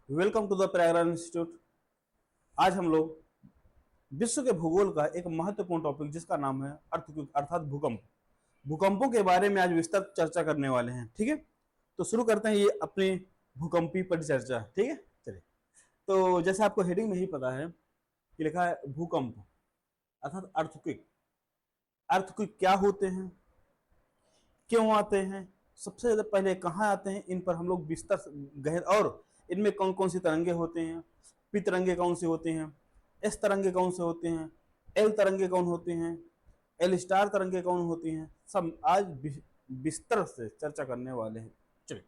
Welcome to the Prayagraj institute. आज हम लोग विश्व के भूगोल का एक महत्वपूर्ण टॉपिक जिसका नाम है अर्थक्वेक अर्थात भूकंप। भूकंपों के बारे में आज विस्तृत चर्चा करने वाले हैं। ठीक है, तो शुरू करते हैं ये अपनी भूकंपी परिचर्चा। ठीक है, चलिए। तो जैसे आपको हेडिंग में ही पता है कि लिखा है भूकंप अर्थात अर्थक्वेक। अर्थक्वेक क्या होते हैं, क्यों आते हैं, सबसे ज्यादा पहले कहाँ आते हैं, इन पर हम लोग विस्तार गहन, और इनमें कौन कौन सी तरंगे होते हैं, पी तरंगे कौन से होते हैं, एस तरंगे कौन से होते हैं, एल तरंगे कौन होते हैं, एल स्टार तरंगे कौन होती हैं, सब आज विस्तार से चर्चा करने वाले हैं। चलिए,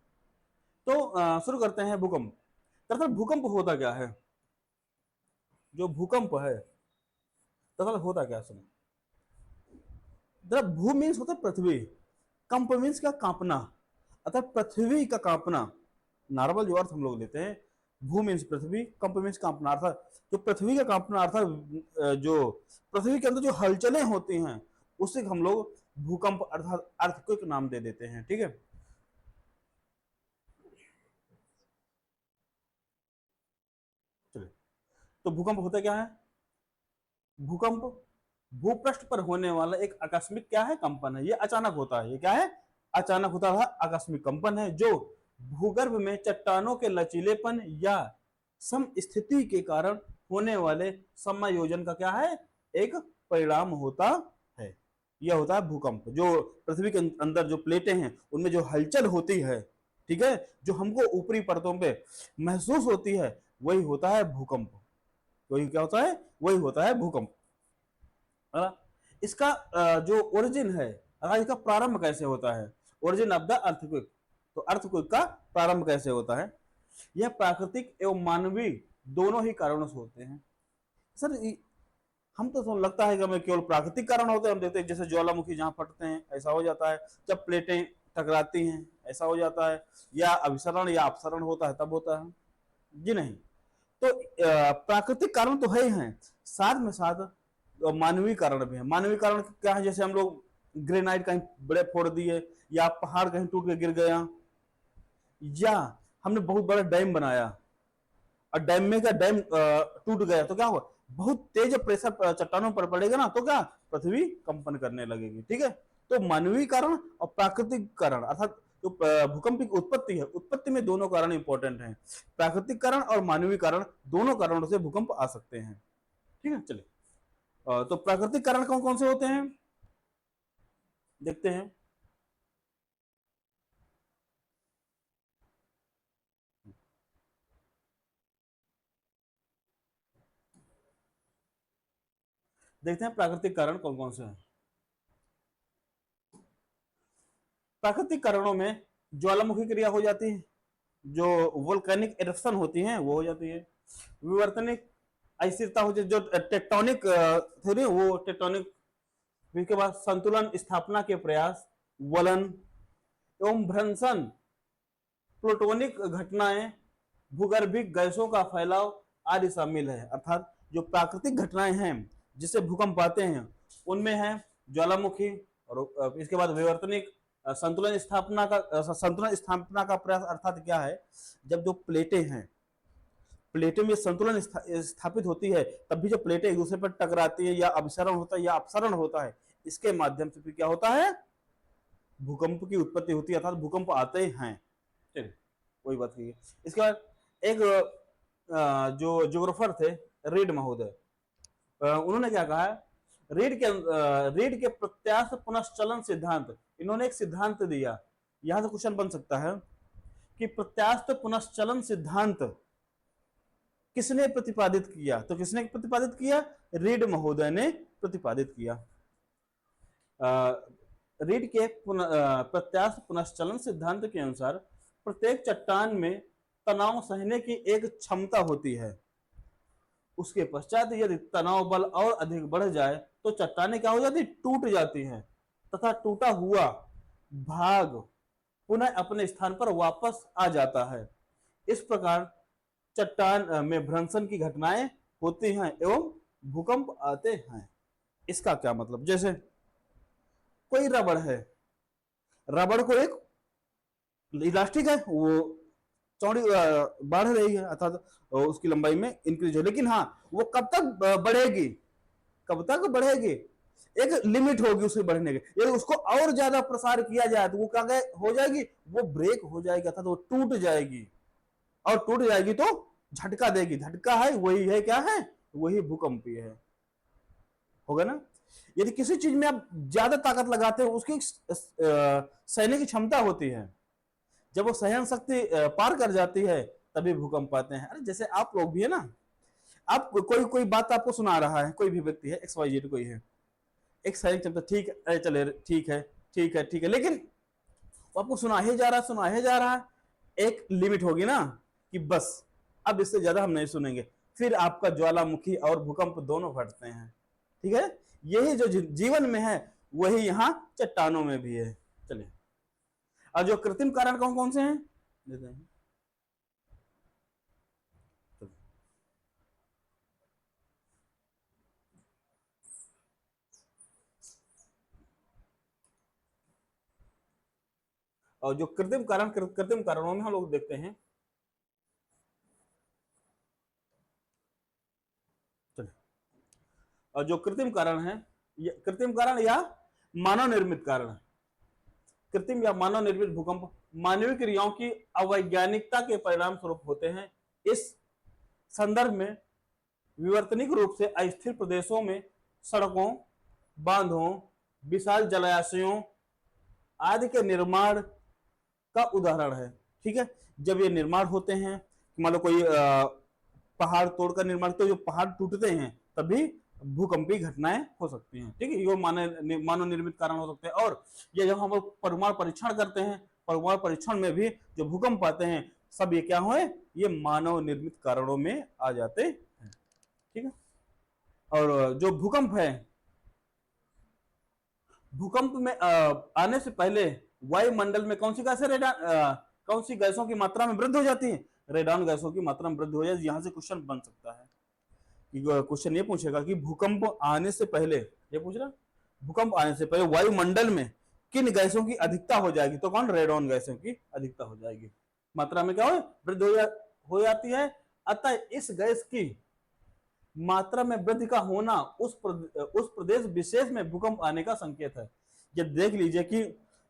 तो शुरू करते हैं भूकंप। दरअसल भूकंप होता क्या है? जो भूकंप है दरअसल होता क्या, सुनो। दरअसल भू मीन्स होता है पृथ्वी, कंप मीन्स क्या, कांपना, अर्थात पृथ्वी का कांपना। नॉर्मल जो अर्थ हम लोग लेते हैं, भू मीन्स पृथ्वी, कंप मीन्स कांपना, अर्थात जो पृथ्वी का कांपना, अर्थात जो पृथ्वी के अंदर जो हलचलें होती हैं उसे हम लोग भूकंप अर्थात अर्थक्वेक नाम दे देते हैं। ठीक है, चलिए। तो भूकंप होता क्या है? भूकंप भूपृष्ठ पर होने वाला एक आकस्मिक क्या है, कंपन है। ये अचानक होता है। ये क्या है? अचानक होता है आकस्मिक कंपन है, जो भूगर्भ में चट्टानों के लचीलेपन या समस्थिति के कारण होने वाले समायोजन का क्या है, एक परिणाम होता है। यह होता है भूकंप। जो पृथ्वी के अंदर जो प्लेटें हैं उनमें जो हलचल होती है, ठीक है, जो हमको ऊपरी परतों पे महसूस होती है, वही होता है भूकंप। वही क्या होता है? वही होता है भूकंप। है ना? इसका जो ओरिजिन है, इसका प्रारंभ कैसे होता है, ओरिजिन ऑफ द अर्थक्वेक। तो अर्थक्वेक का प्रारंभ कैसे होता है? यह प्राकृतिक एवं मानवीय दोनों ही कारणों से होते हैं। सर हम तो लगता है कि हमें केवल प्राकृतिक कारण होते हैं, हम देखते हैं जैसे ज्वालामुखी जहां फटते हैं ऐसा हो जाता है, जब प्लेटें टकराती हैं ऐसा हो जाता है, या अभिसरण या अपसरण होता है तब होता है। जी नहीं। तो प्राकृतिक कारण तो है ही हैं, साथ में साथ मानवीय कारण भी है। मानवीय कारण क्या है? जैसे हम लोग ग्रेनाइट कहीं बड़े फोड़ दिए, या पहाड़ कहीं टूट के गिर गया, या हमने बहुत बड़ा डैम बनाया और डैम में क्या, डैम टूट गया तो क्या हुआ, बहुत तेज प्रेशर चट्टानों पर पड़ेगा ना, तो क्या, पृथ्वी कंपन करने लगेगी। ठीक है, तो मानवीय कारण और प्राकृतिक कारण, अर्थात जो भूकंप की उत्पत्ति है, उत्पत्ति में दोनों कारण इंपॉर्टेंट हैं। प्राकृतिक कारण और मानवीय कारण, दोनों कारणों से भूकंप आ सकते हैं। ठीक है, चलिए। तो प्राकृतिक कारण कौन कौन से होते हैं, देखते हैं। देखते हैं प्राकृतिक कारण कौन कौन से हैं। प्राकृतिक कारणों में ज्वालामुखी क्रिया हो जाती है, जो वोल्केनिक इरप्शन होती हैं वो हो जाती है। विवर्तनिक अस्थिरता होती है, जो टेक्टोनिक थ्योरी, वो टेक्टोनिक। इसके बाद संतुलन स्थापना के प्रयास, वलन एवं भ्रंशन, प्लूटोनिक घटनाएं, भूगर्भिक गैसों का फैलाव आदि शामिल है। अर्थात जो प्राकृतिक घटनाएं हैं जिससे भूकंप आते हैं, उनमें है ज्वालामुखी, और इसके बाद विवर्तनिक, संतुलन स्थापना का प्रयास, अर्थात क्या है, जब जो प्लेटें हैं, प्लेटों में संतुलन स्थापित होती है, तब भी जो प्लेटें एक दूसरे पर टकराती है, या अभिसरण होता है या अपसरण होता है, इसके माध्यम से फिर क्या होता है, भूकंप की उत्पत्ति होती है, अर्थात भूकंप आते हैं। चलिए, वही बात की। इसके बाद एक जो ज्योग्राफर थे, रीड महोदय, उन्होंने क्या कहा है, रीड के प्रत्यास्थ पुनश्चलन सिद्धांत, इन्होंने एक सिद्धांत दिया। यहां से क्वेश्चन बन सकता है कि प्रत्यास्थ पुनश्चलन सिद्धांत किसने प्रतिपादित किया? तो किसने प्रतिपादित किया? रीड महोदय ने प्रतिपादित किया। रीड के प्रत्यास्थ पुनश्चलन सिद्धांत के अनुसार प्रत्येक चट्टान में तनाव सहने की एक क्षमता होती है। उसके पश्चात यदि तनाव बल और अधिक बढ़ जाए तो चट्टानें क्या हो जाती, टूट जाती हैं, तथा टूटा हुआ भाग पुनः अपने स्थान पर वापस आ जाता है। इस प्रकार चट्टान में भ्रंशन की घटनाएं होती हैं एवं भूकंप आते हैं। इसका क्या मतलब? जैसे कोई रबड़ है, रबड़ को एक इलास्टिक है, वो चौड़ी बढ़ रही है, अर्थात उसकी लंबाई में इंक्रीज हो, लेकिन हाँ वो कब तक बढ़ेगी, कब तक बढ़ेगी, एक लिमिट होगी उसके बढ़ने की। यदि उसको और ज्यादा प्रसार किया जाए तो वो क्या हो जाएगी, वो ब्रेक हो जाएगी, अर्थात वो टूट जाएगी, और टूट जाएगी तो झटका देगी, झटका है वही है, क्या है, वही भूकंपीय है, होगा ना। यदि किसी चीज में आप ज्यादा ताकत लगाते हो, उसकी सहने की क्षमता होती है, जब वो सहन शक्ति पार कर जाती है तभी भूकंप आते हैं। अरे जैसे आप लोग भी है ना, आप कोई कोई बात आपको सुना रहा है, कोई भी व्यक्ति है, एक्स वाई जेड कोई है, एक सहन क्षमता, ठीक है, अरे चले, ठीक है, ठीक है, ठीक है, लेकिन वो आपको सुना ही जा रहा है, सुना ही जा रहा है, एक लिमिट होगी ना कि बस अब इससे ज्यादा हम नहीं सुनेंगे, फिर आपका ज्वालामुखी और भूकंप दोनों फटते हैं। ठीक है, यही जो जीवन में है वही यहाँ चट्टानों में भी है। चलिए, और जो कृत्रिम कारण कौन कौन से हैं देते हैं। और जो कृत्रिम कारण, कृत्रिम कारणों में हम लोग देखते हैं, चलिए, और जो कृत्रिम कारण है, कृत्रिम कारण या मानव निर्मित कारण, कृत्रिम या मानव निर्मित भूकंप मानवीय क्रियाओं की अवैज्ञानिकता के परिणाम स्वरूप होते हैं। इस संदर्भ में विवर्तनिक रूप से अस्थिर प्रदेशों में सड़कों, बांधों, विशाल जलाशयों आदि के निर्माण का उदाहरण है। ठीक है, जब ये निर्माण होते हैं, मान लो कोई पहाड़ तोड़कर निर्माण, तो जो पहाड़ टूटते हैं तभी भूकंपीय घटनाएं हो सकती हैं। ठीक है, ये मानव निर्मित कारण हो सकते हैं। और ये जब हम लोग परमाणु परीक्षण करते हैं, परमाणु परीक्षण में भी जो भूकंप आते हैं सब ये क्या हो, ये मानव निर्मित कारणों में आ जाते हैं। ठीक है, और जो भूकंप है, भूकंप में आने से पहले वायुमंडल में कौन सी गैसें, कौन सी गैसों की मात्रा में वृद्धि हो जाती है, रेडॉन गैसों की मात्रा में वृद्धि हो जाती है। यहां से क्वेश्चन बन सकता है, क्वेश्चन ये पूछेगा कि भूकंप आने से पहले, ये पूछ रहा, भूकंप आने से पहले वायुमंडल में किन गैसों की अधिकता हो जाएगी, तो कौन, रेडॉन गैसों की अधिकता हो जाएगी, मात्रा में क्या हो, वृद्धि हो जाती है। अतः इस गैस की मात्रा में वृद्धि का होना उस प्रदेश विशेष में भूकंप आने का संकेत है। ये देख लीजिए कि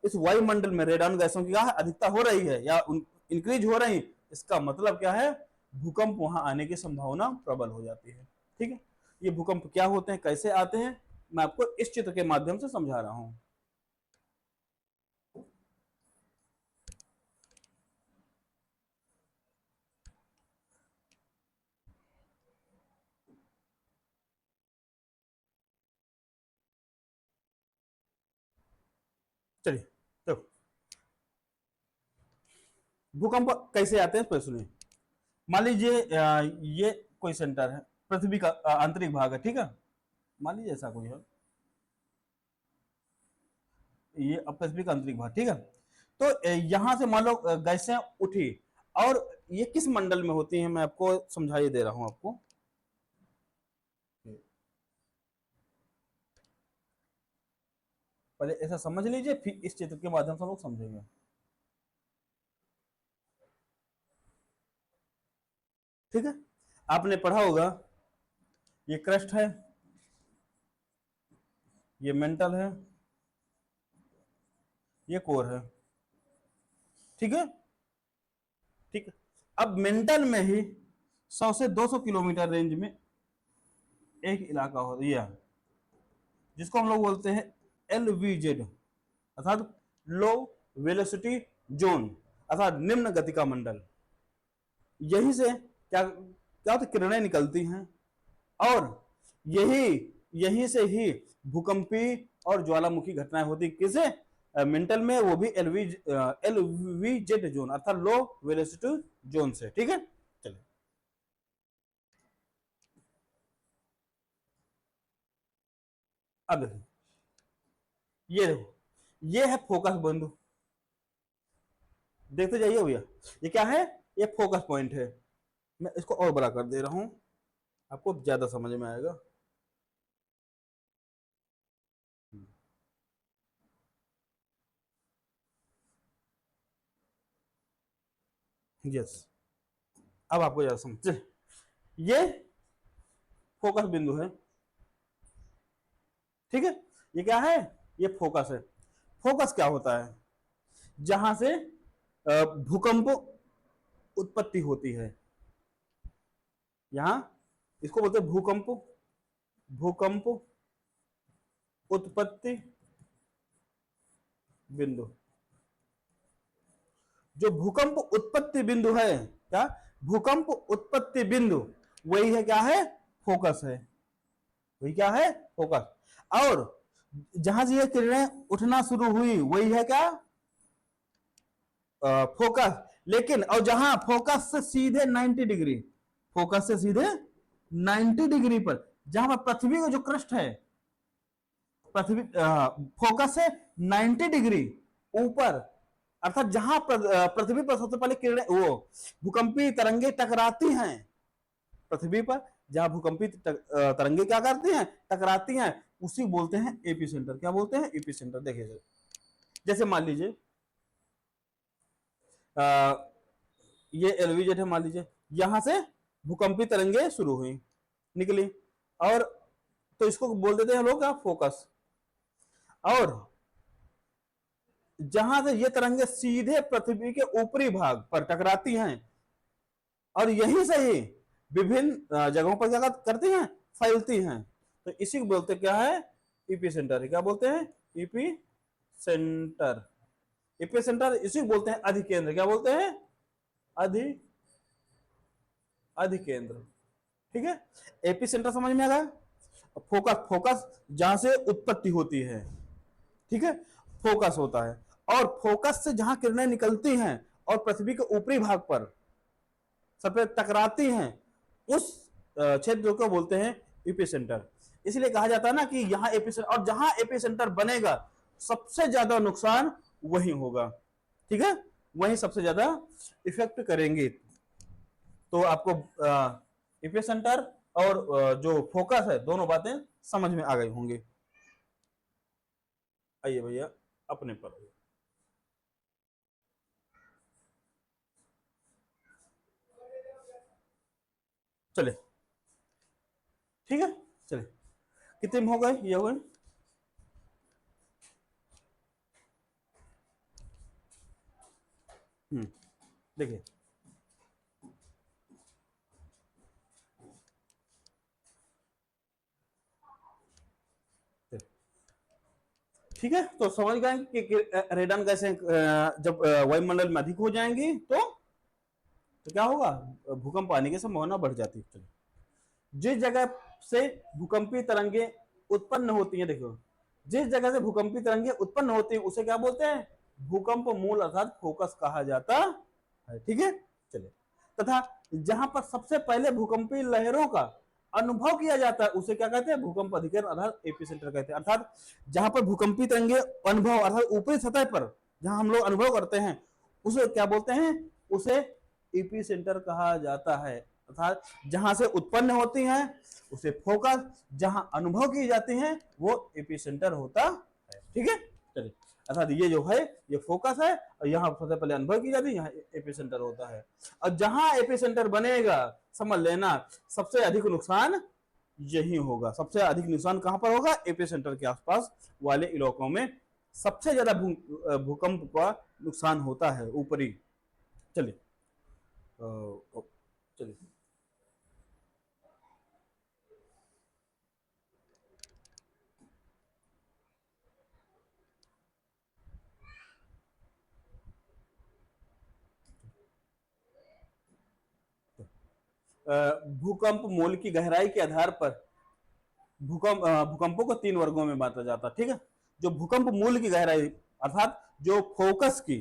इस वायुमंडल में रेडॉन गैसों की अधिकता हो रही है या इंक्रीज हो रही, इसका मतलब क्या है, भूकंप वहां आने की संभावना प्रबल हो जाती है। ठीक है, ये भूकंप क्या होते हैं, कैसे आते हैं, मैं आपको इस चित्र के माध्यम से समझा रहा हूं। चलिए, तो भूकंप कैसे आते हैं पहले सुनिए। मान लीजिए ये कोई सेंटर है, पृथ्वी का आंतरिक भाग है, ठीक है, मान लीजिए ऐसा कोई है, ये पृथ्वी का आंतरिक भाग, ठीक है। तो यहां से मान लो गैसें उठी, और ये किस मंडल में होती हैं, मैं आपको समझाइए दे रहा हूं आपको। पहले ऐसा समझ लीजिए, फिर इस चित्र के माध्यम से हम लोग समझेंगे। ठीक है, आपने पढ़ा होगा, ये क्रस्ट है, ये मेंटल है, ये कोर है। ठीक है, ठीक है, अब मेंटल में ही 100 से 200 किलोमीटर रेंज में एक इलाका हो दिया, जिसको हम लोग बोलते हैं LVZ, अर्थात लो वेलोसिटी जोन, अर्थात निम्न गति का मंडल। यही से क्या क्या होता, किरणें निकलती हैं, और यही यहीं से ही भूकंपी और ज्वालामुखी घटनाएं होती, किसे, मेंटल में, वो भी LVZ जोन, अर्थात लो वेलोसिटी जोन से। ठीक है, चलिए, अब देखिए, ये देखो, ये है फोकस बिंदु, देखते जाइए भैया, ये क्या है, ये फोकस पॉइंट है। मैं इसको और बड़ा कर दे रहा हूं, आपको ज्यादा समझ में आएगा। यस, अब आपको ज्यादा समझ, ये फोकस बिंदु है, ठीक है। ये क्या है, ये फोकस है। फोकस क्या होता है, जहां से भूकंप उत्पत्ति होती है, यहां इसको बोलते हैं भूकंप, भूकंप उत्पत्ति बिंदु। जो भूकंप उत्पत्ति बिंदु है, क्या, भूकंप उत्पत्ति बिंदु, वही है क्या है, फोकस है, वही क्या है, फोकस। और जहां से ये किरणें उठना शुरू हुई वही है क्या, फोकस। लेकिन और जहां फोकस से सीधे 90 डिग्री, फोकस से सीधे 90 डिग्री पर, जहां पर पृथ्वी का जो क्रस्ट है, पृथ्वी फोकस से 90 डिग्री ऊपर, अर्थात जहां पृथ्वी पर सबसे पहले किरणें, वो भूकंपी तरंगे टकराती हैं पृथ्वी पर, जहां भूकंपी तरंगे क्या करती हैं, टकराती हैं, उसी बोलते हैं एपी सेंटर। क्या बोलते हैं, एपी सेंटर। देखिए जैसे मान लीजिए ये एलवीजेड है, मान लीजिए यहां से भूकंपी तरंगे शुरू हुई, निकली, और तो इसको बोल देते हैं लोग क्या, फोकस। और जहां से ये तरंगे सीधे पृथ्वी के ऊपरी भाग पर टकराती हैं, और यही से ही विभिन्न जगहों पर क्या करती हैं, फैलती हैं, तो इसी को बोलते क्या है, ईपी सेंटर। क्या बोलते हैं, ईपी सेंटर। ईपी सेंटर इसी को बोलते हैं अधिकेंद्र। क्या बोलते हैं, अधिकेंद्र, ठीक है। एपी सेंटर समझ में आ गया। फोकस, फोकस जहां से उत्पत्ति होती है, ठीक है, फोकस होता है। और फोकस से जहां किरणें निकलती हैं और पृथ्वी के ऊपरी भाग पर सब पे टकराती हैं, उस क्षेत्र को बोलते हैं एपिसेंटर। इसलिए कहा जाता है ना कि यहां एपिसेंटर, और जहां एपिसेंटर बनेगा सबसे ज्यादा नुकसान वही होगा, ठीक है, वही सबसे ज्यादा इफेक्ट करेंगे। तो आपको एपिसेंटर और जो फोकस है, दोनों बातें समझ में आ गई होंगी। आइए भैया अपने पर, चले, ठीक है, चले, कितने हो गए, ये हो गए। देखिए ठीक है, तो समझ गए कि रेडान कैसे जब वायुमंडल में अधिक हो जाएंगी तो क्या होगा, भूकंप आने की संभावना बढ़ जाती है। जिस जगह से भूकंपी तरंगे उत्पन्न होती हैं, देखो जिस जगह से भूकंपी तरंगे उत्पन्न होती है उसे क्या बोलते हैं, भूकंप मूल अर्थात फोकस कहा जाता है, ठीक है। चलिए, तथा जहां पर सबसे पहले भूकंपी लहरों का अनुभव किया जाता है उसे क्या कहते हैं, भूकंप अधिकेंद्र अर्थात एपिसेंटर कहते हैं। अर्थात जहां पर भूकंपी तरंगे अनुभव अर्थात ऊपरी सतह पर जहां हम लोग अनुभव करते हैं उसे क्या बोलते हैं, उसे एपिसेंटर कहा जाता है। अर्थात जहां से उत्पन्न होती हैं उसे फोकस, जहां अनुभव की जाती हैं वो एपिसेंटर होता है, ठीक है। चलिए, अर्थात ये जो है ये फोकस है, और यहाँ सबसे पहले अनुभव की जाती है, यहाँ एपिसेंटर होता है। और जहां एपिसेंटर बनेगा समझ लेना सबसे अधिक नुकसान यही होगा। सबसे अधिक नुकसान कहां पर होगा, एपिसेंटर के आसपास वाले इलाकों में सबसे ज्यादा भूकंप का नुकसान होता है ऊपरी। चलिए चलिए, भूकंप मूल की गहराई के आधार पर भूकंपों को 3 वर्गों में बांटा जाता है, ठीक है। जो भूकंप मूल की गहराई अर्थात जो फोकस की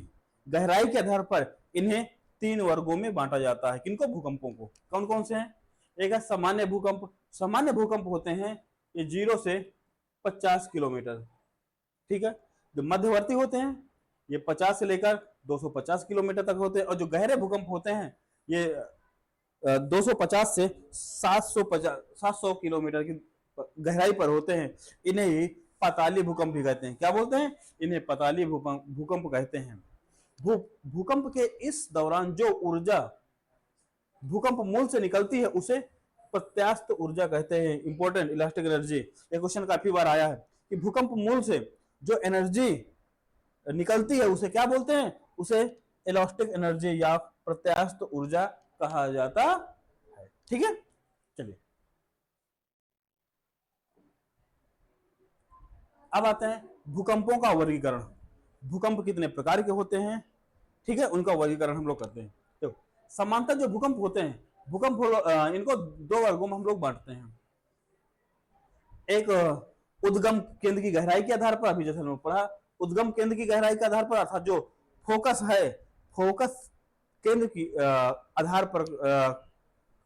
गहराई के आधार पर इन्हें 3 वर्गों में बांटा जाता है। किनको, भूकंपों को। कौन कौन से हैं, एक है सामान्य भूकंप। सामान्य भूकंप होते हैं ये 0 से 50 किलोमीटर, ठीक है। जो मध्यवर्ती होते हैं ये 50 से लेकर 250 किलोमीटर तक होते हैं, और जो गहरे भूकंप होते हैं ये 250 से 700 किलोमीटर की गहराई पर होते हैं। इन्हें पाताली भूकंप भी कहते हैं। क्या बोलते हैं, इन्हें पाताली भूकंप कहते हैं। भू भूकंप के इस दौरान जो ऊर्जा भूकंप मूल से निकलती है उसे प्रत्यास्थ ऊर्जा कहते हैं। इंपॉर्टेंट, इलास्टिक एनर्जी, ये क्वेश्चन काफी बार आया है कि भूकंप मूल से जो एनर्जी निकलती है उसे क्या बोलते हैं, उसे इलास्टिक एनर्जी या प्रत्यास्थ ऊर्जा कहा जाता है। ठीक है, चलिए अब आते हैं भूकंपों का वर्गीकरण। भूकंप कितने प्रकार के होते हैं, ठीक है, उनका वर्गीकरण हम लोग करते हैं। तो समांतर जो भूकंप होते हैं, इनको दो वर्गों में हम लोग बांटते हैं। एक उद्गम केंद्र की गहराई के आधार पर, अभी जैसे हमने पढ़ा, उद्गम केंद्र की गहराई के आधार पर, अर्थात जो फोकस है, फोकस केंद्र की आधार पर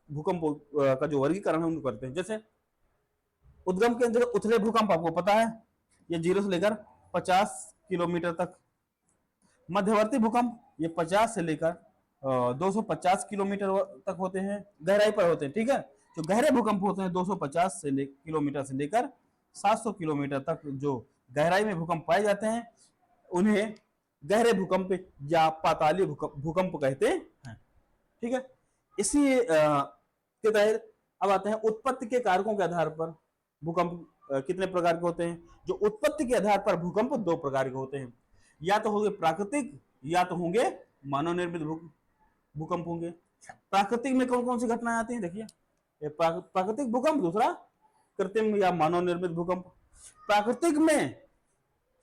भूकंप का जो वर्गीकरण हम करते हैं। जैसे उद्गम केंद्र उथले भूकंप आपको पता है, ये 0 से लेकर 50 किलोमीटर तक। मध्यवर्ती भूकंप ये 50 से लेकर 250 किलोमीटर तक होते हैं, गहराई पर होते हैं। ठीक है, जो गहरे भूकंप होते हैं 250 किलोमीटर से लेकर 700 किलोमीटर तक जो गहराई में भूकंप पाए जाते हैं, उन्हें गहरे भूकंप या पाताली भूकंप कहते हैं। ठीक है, इसी के तहत अब आते हैं उत्पत्ति के कारकों के आधार पर भूकंप कितने प्रकार के होते हैं। जो उत्पत्ति के आधार पर भूकंप दो प्रकार के होते हैं, या तो होंगे प्राकृतिक या तो होंगे मानव निर्मित भूकंप होंगे। प्राकृतिक में कौन कौन सी घटनाएं आती हैं, देखिए प्राकृतिक भूकंप, दूसरा कृत्रिम या मानव निर्मित भूकंप। प्राकृतिक में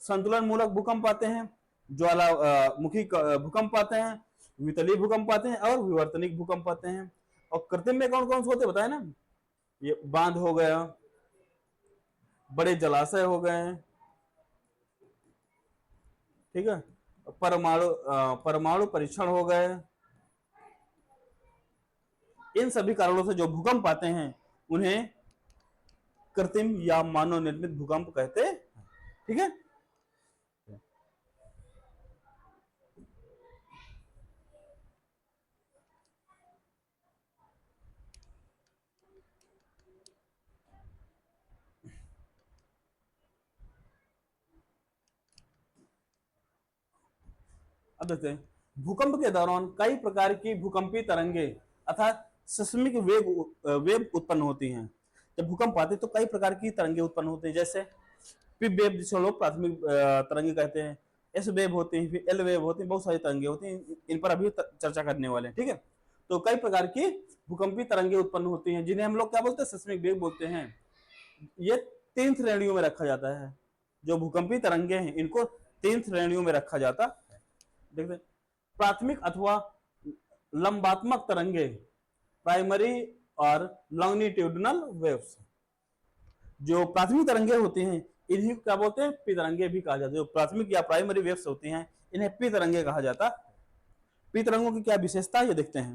संतुलन मूलक भूकंप आते हैं, ज्वालामुखी भूकंप आते हैं, वितलीय भूकंप आते हैं और विवर्तनिक भूकंप आते हैं। और कृत्रिम में कौन कौन से होते बताए ना, ये बांध हो गया, बड़े जलाशय हो गए, ठीक है, परमाणु परीक्षण हो गए। इन सभी कारणों से जो भूकंप आते हैं उन्हें कृत्रिम या मानव निर्मित भूकंप कहते हैं। ठीक है, अब देखते हैं भूकंप के दौरान कई प्रकार की भूकंपीय तरंगे अर्थात सिस्मिक वेव उत्पन्न होती हैं। जब भूकंप आते हैं तो कई प्रकार की तरंगे उत्पन्न होती हैं, जैसे पी वेव जिसे लोग प्राथमिक तरंगे कहते हैं, एस वेव होती हैं, फिर एल वेव होती हैं, बहुत सारी तरंगे होती हैं, इन पर अभी चर्चा करने वाले हैं। ठीक है, तो कई प्रकार की भूकंपीय तरंगे उत्पन्न होती हैं जिन्हें हम लोग क्या बोलते हैं, सिस्मिक वेव बोलते हैं। ये 3 श्रेणियों में रखा जाता है। जो भूकंपीय तरंगे हैं इनको 3 श्रेणियों में रखा जाता है। देखते हैं, प्राथमिक अथवा लंबात्मक तरंगे, प्राइमरी और लॉन्गिट्यूडिनल वेव्स। जो प्राथमिक तरंगे होती हैं इन्हीं क्या बोलते हैं, पी तरंगे भी कहा जाता है। जो प्राथमिक या प्राइमरी वेव्स होती हैं इन्हें पी तरंगे कहा जाता है। पी तरंगों की क्या विशेषता है ये देखते हैं।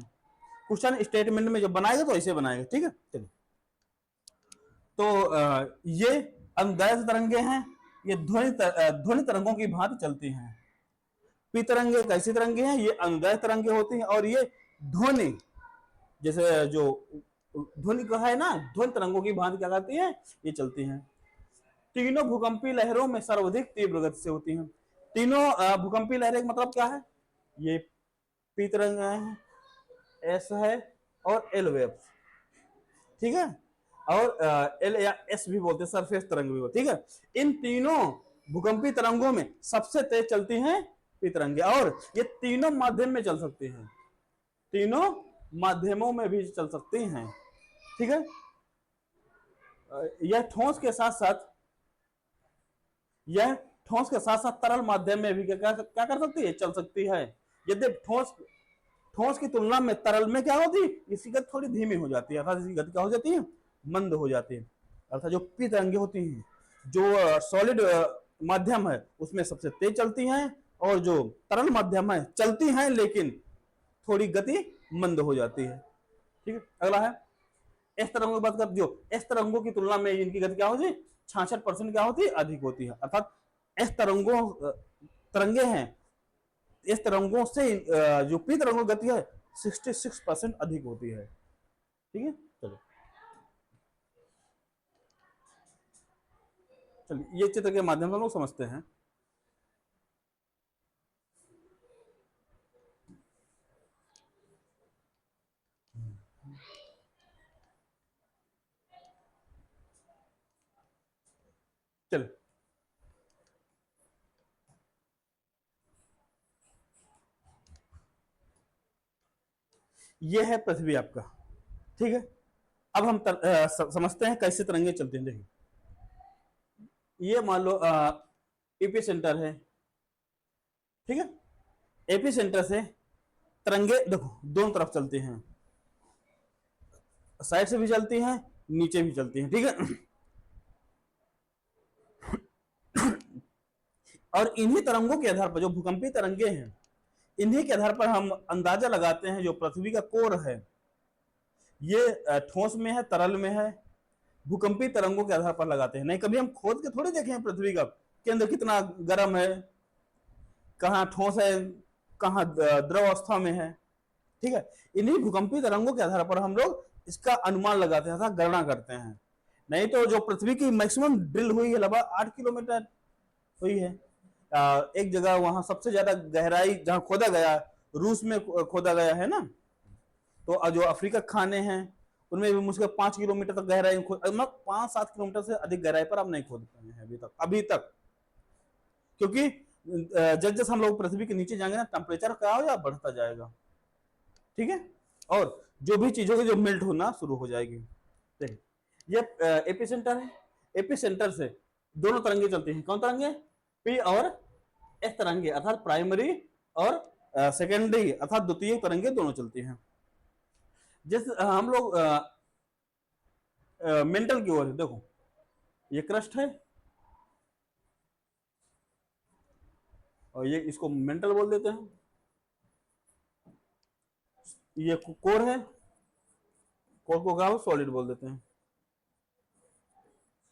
क्वेश्चन स्टेटमेंट में जब बनाएगा तो ऐसे बनाएगा। ठीक है, चलिए, तो ये अनुदैर्ध्य तरंगे हैं, ये ध्वनि तरंगों की भांति चलती हैं। पी तरंगे कैसी तरंगे हैं, ये अनुदैर्ध्य तरंगे होती हैं, और ये ध्वनि, जैसे जो ध्वनि का है ना, ध्वनि तरंगों की भांति क्या करती हैं, ये चलती हैं। तीनों भूकंपी लहरों में सर्वाधिक तीव्र गति से होती हैं। तीनों भूकंपी लहरें मतलब क्या है, ये पी तरंग है, एस है और एल वेव। ठीक है, और एल या एस भी बोलते हैं, सरफेस तरंग भी बोलते हैं। ठीक है, इन तीनों भूकंपी तरंगों में सबसे तेज चलती हैं पी तरंगे, और ये तीनों माध्यम में चल सकती हैं, तीनों माध्यमों में भी चल सकती हैं। ठीक है, यह ठोस के साथ साथ तरल माध्यम में भी क्या कर सकती है, चल सकती है। यदि ठोस की तुलना में तरल में क्या होती है, इसकी गति थोड़ी धीमी हो जाती है, अर्थात इसकी गति क्या हो जाती है, मंद हो जाती है। अर्थात जो पी तरंगे होती हैं, जो सॉलिड माध्यम है उसमें सबसे तेज चलती हैं, और जो तरल माध्यम है चलती हैं लेकिन थोड़ी गति मंद हो जाती है। ठीक है, अगला है एस तरंगों की बात कर, जो एस तरंगों की तुलना में इनकी गति क्या होती है, 66% क्या होती है, अधिक होती है। अर्थात एस तरंगे हैं, इस तरंगों से जो पी तरंगों की गति है 66% अधिक होती है। ठीक है, चलो चलिए ये चित्र के माध्यम से हम लोग समझते हैं। ये है पृथ्वी आपका, ठीक है। अब हम समझते हैं कैसे तरंगे चलते हैं। देखिए, ये मान लो एपी सेंटर है, ठीक है। एपी सेंटर से तरंगे देखो दोनों तरफ चलती हैं, साइड से भी चलती हैं, नीचे भी चलती हैं, ठीक है। और इन्हीं तरंगों के आधार पर, जो भूकंपीय तरंगे हैं, इन्हीं के आधार पर हम अंदाजा लगाते हैं जो पृथ्वी का कोर है ये ठोस में है, तरल में है, भूकंपीय तरंगों के आधार पर लगाते हैं। नहीं कभी हम खोद के थोड़ी देखे हैं पृथ्वी का केंद्र कितना गर्म है, कहाँ ठोस है, कहाँ द्रव अवस्था में है, ठीक है। इन्हीं भूकंपीय तरंगों के आधार पर हम लोग इसका अनुमान लगाते हैं, गणना करते हैं। नहीं तो जो पृथ्वी की मैक्सिमम ड्रिल हुई है लगभग 8 किलोमीटर हुई है। एक जगह वहां सबसे ज्यादा गहराई जहां खोदा गया, रूस में खोदा गया है ना, तो जो अफ्रीका खाने हैं उनमें भी मुश्किल 5 किलोमीटर तक गहराई, 5-7 किलोमीटर से अधिक गहराई पर आप नहीं खोद पाए हैं अभी तक। क्योंकि जब जब हम लोग पृथ्वी के नीचे जाएंगे ना, टेम्परेचर क्या हो या बढ़ता जाएगा, ठीक है। और जो भी चीजों की जो मेल्ट होना शुरू हो जाएगी। देखिए, ये एपिसेंटर है, एपिसेंटर से दोनों तरंगे चलती हैं। कौन तरंगे? पी और एस तरंगे, अर्थात प्राइमरी और सेकेंडरी अर्थात द्वितीय तरंगे दोनों चलती हैं। जिस हम लोग मेंटल की ओर देखो, ये क्रस्ट है और ये इसको मेंटल बोल देते हैं। ये कोर है, कोर को क्या सॉलिड बोल देते हैं,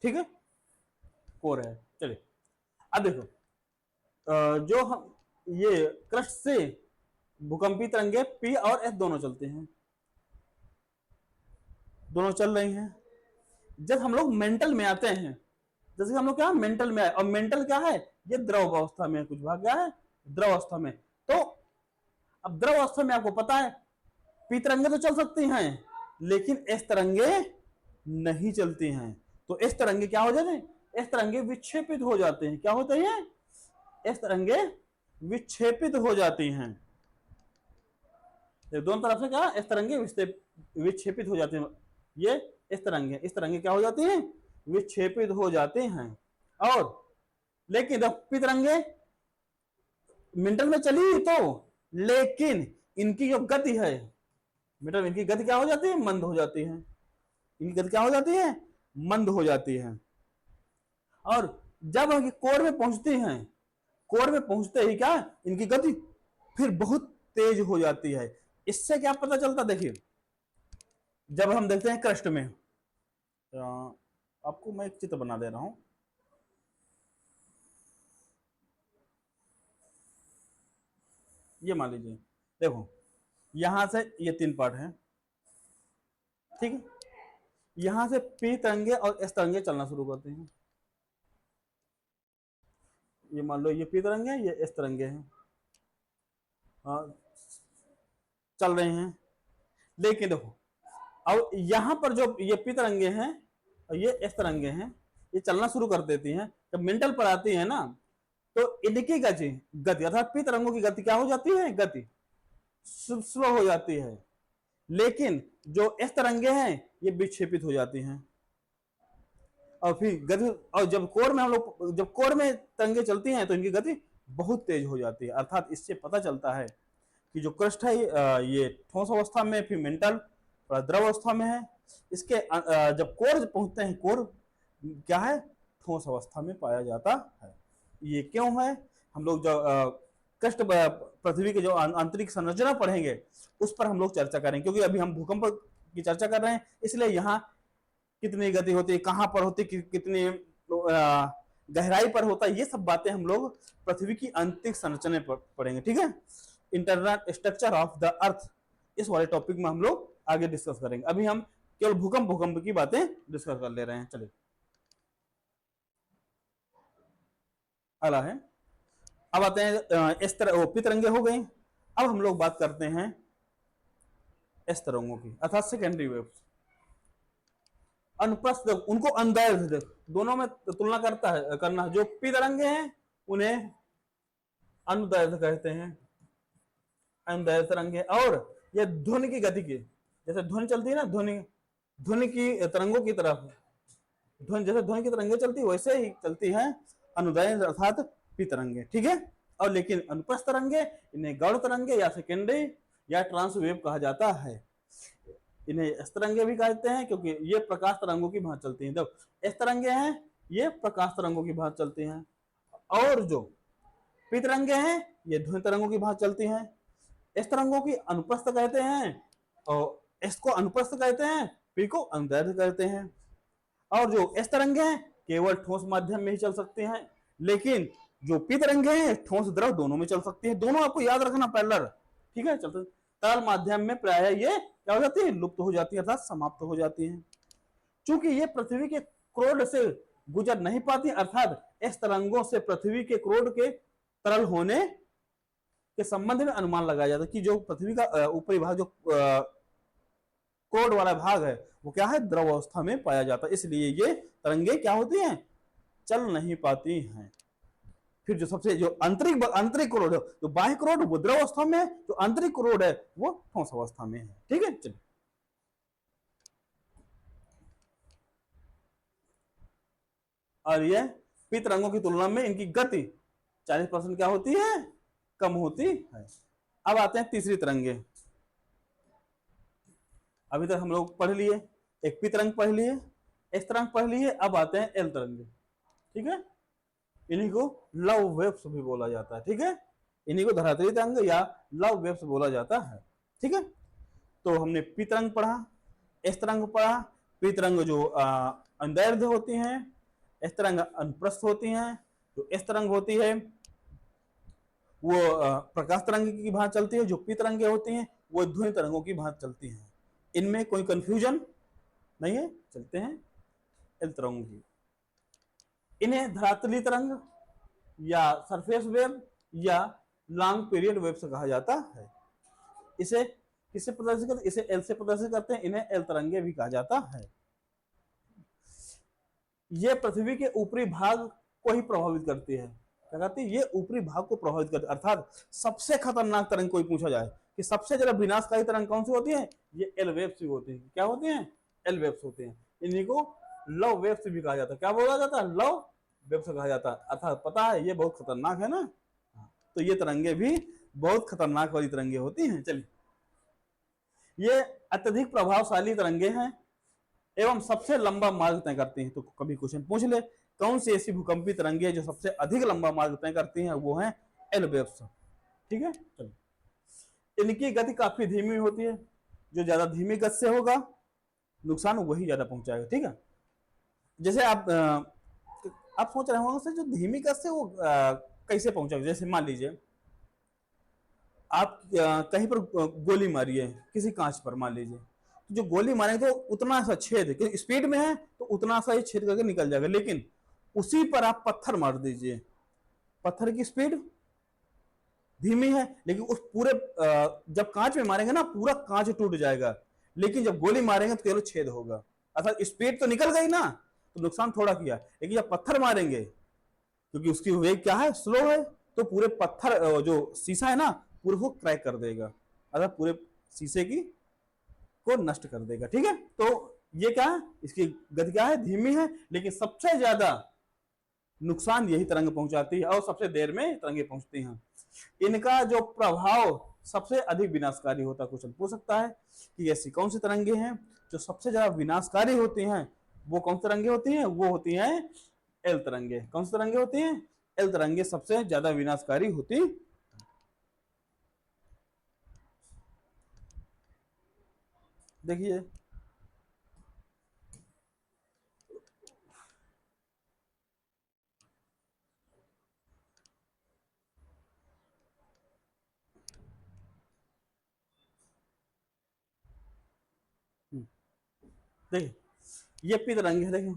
ठीक है। कोर है। चलिए अब देखो, जो हम ये क्रस्ट से भूकंपी तरंगे पी और एस दोनों चलते हैं, दोनों चल रही हैं। जब हम लोग मेंटल में आते हैं, जैसे हम लोग क्या मेंटल में आए, और मेंटल क्या है, ये द्रव अवस्था में, कुछ भाग गया है द्रव अवस्था में। तो अब द्रव अवस्था में आपको पता है पी तरंगे तो चल सकती हैं, लेकिन एस तरंगे नहीं चलती हैं। तो एस तरंगे क्या हो जाते हैं, एस तरंगे विक्षेपित हो जाते हैं। क्या होते हैं? एस तरंगे विक्षेपित हो जाती हैं। दोनों तरफ से क्या, एस तरंगे विक्षेपित हो जाते हैं। ये इस तरंगे क्या हो जाती हैं, विक्षेपित हो जाते हैं। और लेकिन पी तरंगे मेंटल में चली तो, लेकिन इनकी जो गति है मेटल, इनकी गति क्या हो जाती है, मंद हो जाती है। इनकी गति क्या हो जाती है, मंद हो जाती है। और जब हम कोर में पहुंचती हैं, कोर में पहुंचते ही क्या, इनकी गति फिर बहुत तेज हो जाती है। इससे क्या पता चलता, देखिए जब हम देखते हैं क्रस्ट में, आपको मैं एक चित्र बना दे रहा हूं। ये मान लीजिए, देखो यहां से ये 3 पार्ट है, ठीक है। यहां से पी तरंगे और एस तरंगे चलना शुरू करते हैं। ये मान लो ये पी तरंगे हैं, ये एस तरंगे हैं, चल रहे हैं। लेकिन देखो अब यहां पर जो ये पी तरंगे हैं और ये एस तरंगे हैं, ये चलना शुरू कर देती हैं। जब मेंटल पर आती है ना, तो इनकी गति अर्थात पी तरंगों की गति क्या हो जाती है, गति स्लो हो जाती है। लेकिन जो एस तरंगे हैं ये विक्षेपित हो जाती हैं। और फिर गति, और जब कोर में हम लोग, जब कोर में तरंगे चलती हैं तो इनकी गति बहुत तेज हो जाती है। अर्थात इससे पता चलता है कि जो क्रस्ट है ये ठोस अवस्था में, फिर मेंटल द्रव अवस्था में है। इसके जब कोर पहुंचते हैं, कोर क्या है, ठोस अवस्था में पाया जाता है। ये क्यों है, हम लोग जो क्रस्ट पृथ्वी के जो आंतरिक संरचना पढ़ेंगे उस पर हम लोग चर्चा करेंगे। क्योंकि अभी हम भूकंप की चर्चा कर रहे हैं, इसलिए यहाँ कितनी गति होती है, कहां पर होती है, कितनी गहराई पर होता है, ये सब बातें हम लोग पृथ्वी की आंतरिक संरचना पढ़ेंगे, ठीक है। Internal structure of the earth, इस वाले टॉपिक में हम लोग आगे डिस्कस करेंगे। अभी हम केवल भूकंप की बातें डिस्कस कर ले रहे हैं। चलिए अगला है, अब आते हैं इस तरह पी तरंगे हो गई। अब हम लोग बात करते हैं इस तरंगों की, अर्थात सेकेंडरी वेव्स। अनुप्रस्थ, उनको अनुदैर्ध्य, दोनों में तुलना करना। जो पी तरंगे हैं उन्हें अनुदैर्ध्य कहते हैं, अनुदैर्ध्य तरंगे। और ये ध्वनि की गति की, जैसे ध्वनि चलती है ना, ध्वनि ध्वनि की तरंगों की तरफ, ध्वनि जैसे ध्वनि की तरंगे चलती है वैसे ही चलती है अनुदैर्घ्य अर्थात पी तरंगे, ठीक है। और लेकिन अनुप्रस्थ तरंगे, इन्हें गौड़ तरंगे या सेकेंडरी या ट्रांसवेव कहा जाता है। इन्हें एस तरंगे भी कहते हैं क्योंकि ये प्रकाश तरंगों की भांति चलती हैं। जब एस तरंगे हैं ये प्रकाश तरंगों की भांति चलती हैं, और जो पी तरंगे हैं ये ध्वनि तरंगों की भांति चलती हैं। इस तरंगों की अनुप्रस्थ कहते हैं और एस को अनुप्रस्थ कहते हैं, पी को अनुदैर्घ्य कहते हैं। और जो एस तरंगे हैं केवल ठोस माध्यम में ही चल सकते हैं, लेकिन जो पी तरंगे हैं ठोस द्रव दोनों में चल सकती है। दोनों आपको याद रखना पैरेलल, ठीक है। चलते तरल माध्यम में प्राय ये क्या हो जाती है, लुप्त हो जाती है अर्थात समाप्त हो जाती है। चूंकि ये पृथ्वी के क्रोड से गुजर नहीं पाती, अर्थात इस तरंगों से पृथ्वी के क्रोड के तरल होने के संबंध में अनुमान लगाया जाता है कि जो पृथ्वी का ऊपरी भाग जो क्रोड वाला भाग है वो क्या है, द्रव अवस्था में पाया जाता है, इसलिए ये तरंगे क्या होती हैं, चल नहीं पाती हैं। फिर जो सबसे जो आंतरिक क्रोड है, जो बाह्य क्रोड वो द्रव अवस्था में है, जो आंतरिक क्रोड है वो ठोस अवस्था में है, ठीक है। चलिए और ये पी तरंगों की तुलना में इनकी गति 40% क्या होती है, कम होती है। अब आते हैं तीसरी तरंगे। अभी तक हम लोग पढ़ लिए, एक पी तरंग पढ़ लिए, एस तरंग पढ़ लिए, अब आते हैं एल तरंगे, ठीक है। इन्हीं को लव वेव्स भी बोला जाता है, ठीक है। इन्हीं को धरातली तरंग या लव वेव्स बोला जाता है, ठीक है। तो हमने पी तरंग पढ़ा, एस तरंग पढ़ा। पी तरंग जो अनुदैर्घ्य होती हैं, एस तरंग अनुप्रस्थ होती हैं। जो एस तरंग होती है वो प्रकाश तरंग की भांति चलती है, जो पी तरंगे होती हैं वो ध्वनि तरंगों की भांति चलती हैं। इनमें कोई कंफ्यूजन नहीं है। चलते हैं एल तरंग की। इन्हें धरातली तरंग या सरफेस वेव या लॉन्ग पीरियड वेव से कहा जाता है। इसे किससे प्रदर्शित करते, इसे एल से प्रदर्शित करते हैं, इन्हें एल तरंगे भी कहा जाता है। ये पृथ्वी के ऊपरी भाग को ही प्रभावित करती है। क्या कहती है, ये ऊपरी भाग को प्रभावित करती है। अर्थात सबसे खतरनाक तरंग कोई पूछा जाए कि सबसे ज्यादा विनाशकारी तरंग कौन सी होती है, ये एल वेव्स होती है। क्या होती है, एल वेव्स होते हैं। इन्हीं को लव वेव्स भी कहा जाता है। क्या बोला जाता है, लव वेव्स कहा जाता है। अर्थात पता है ये बहुत खतरनाक है ना, तो ये तरंगे भी बहुत खतरनाक वाली तरंगे होती हैं। चलिए, ये अत्यधिक प्रभावशाली तरंगे हैं एवं सबसे लंबा मार्ग तय करती हैं। तो कभी क्वेश्चन पूछ ले कौन सी ऐसी भूकंपी तरंगे जो सबसे अधिक लंबा मार्ग तय करती हैं, वो है एल वेव्स, ठीक है। चलिए, इनकी गति काफी धीमी होती है। जो ज्यादा धीमी गति से होगा नुकसान वही ज्यादा पहुंचाएगा, ठीक है। जैसे आप सोच रहे होंगे जो धीमी गति से वो कैसे पहुंचेगा। जैसे मान लीजिए आप कहीं पर गोली मारी है किसी कांच पर, मान लीजिए, तो जो गोली मारेंगे तो उतना सा छेद, स्पीड में है तो उतना सा ही छेद करके निकल जाएगा। लेकिन उसी पर आप पत्थर मार दीजिए, पत्थर की स्पीड धीमी है लेकिन उस पूरे जब कांच में मारेंगे ना पूरा कांच टूट जाएगा, लेकिन जब गोली मारेंगे तो केवल छेद होगा। अर्थात स्पीड तो निकल गई ना, तो नुकसान थोड़ा किया। लेकिन जब पत्थर मारेंगे क्योंकि उसकी वेग क्या है, स्लो है, तो पूरे पत्थर जो शीशा है ना पूरे को क्रैक कर देगा, अर्थात पूरे शीशे की को नष्ट कर देगा, ठीक है। तो ये क्या है, इसकी गति क्या है, धीमी है, लेकिन सबसे ज्यादा नुकसान यही तरंग पहुंचाती है और सबसे देर में तरंगे पहुंचती हैं। इनका जो प्रभाव सबसे अधिक विनाशकारी होता है। क्वेश्चन पूछ सकता है कि ऐसी कौन सी तरंगे हैं जो सबसे ज्यादा विनाशकारी होती हैं। वो कौन सी तरंगे होती हैं, वो होती हैं एल तरंगे। कौन सी तरंगे होती हैं, एल तरंगे सबसे ज्यादा विनाशकारी होती। देखिए, देखिए ये पी तरंगे है, देखिए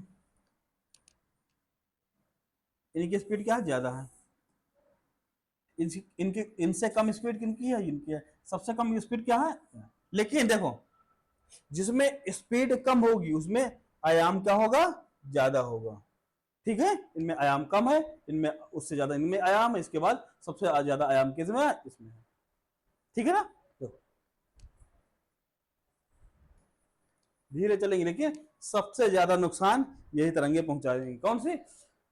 इनकी स्पीड क्या ज्यादा है, इनकी इनसे कम स्पीड किनकी है, इनकी है। सबसे कम स्पीड क्या है, लेकिन देखो जिसमें स्पीड कम होगी उसमें आयाम क्या होगा, ज्यादा होगा, ठीक है। इनमें आयाम कम है, इनमें उससे ज्यादा इनमें आयाम है, इसके बाद सबसे ज्यादा आयाम किसमें है, इसमें है, ठीक है ना। धीरे चलेंगे लेकिन सबसे ज्यादा नुकसान यही तरंगे पहुंचा देंगे। कौन सी?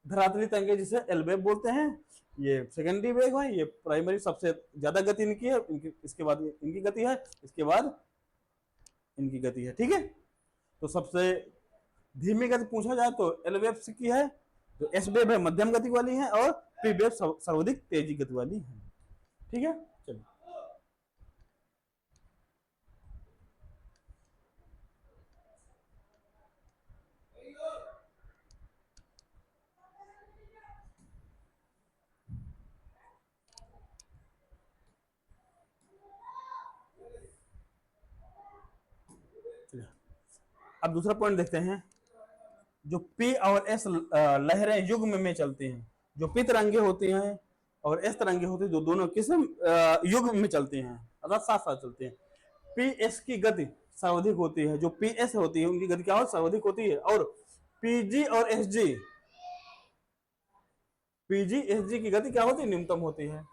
धरातली तरंगे, जिसे एल वेव बोलते हैं। ये सेकेंडरी वेव है, ये प्राइमरी सबसे ज्यादा गति इनकी है, इसके बाद इनकी गति है, इसके बाद इनकी गति है। ठीक है, तो सबसे धीमी गति पूछा जाए तो एल वेव की है, तो एस वेव है मध्यम गति वाली है, और पी वेव सर्वाधिक तेजी गति वाली है। ठीक है, चलिए अब दूसरा पॉइंट देखते हैं। जो पी और एस लहरें युग्म में चलती हैं, जो पी तरंगे होती हैं और एस तरंगे होती हैं, जो दोनों किस युग्म में चलती हैं, अर्थात साथ साथ चलती हैं। पी एस की गति सर्वाधिक होती है, जो पी एस होती है उनकी गति क्या हो, सर्वाधिक होती है। और पीजी और S G, PG S G की गति क्या होती है, न्यूनतम होती है।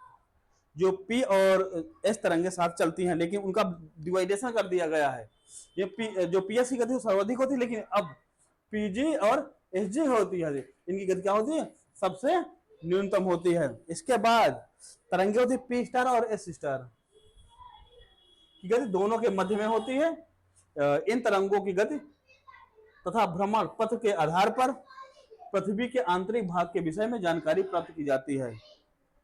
जो पी और एस तरंगे साथ चलती हैं, लेकिन उनका डिवाइडेशन कर दिया गया है। ये जो पी एस की गति सर्वाधिक होती है, लेकिन अब पीजी और एस जी होती है, इनकी गति क्या होती है, सबसे न्यूनतम होती है। इसके बाद तरंगे होती है पी स्टार और एस स्टार की गति दोनों के मध्य में होती है। इन तरंगों की गति तथा भ्रमण पथ के आधार पर पृथ्वी के आंतरिक भाग के विषय में जानकारी प्राप्त की जाती है।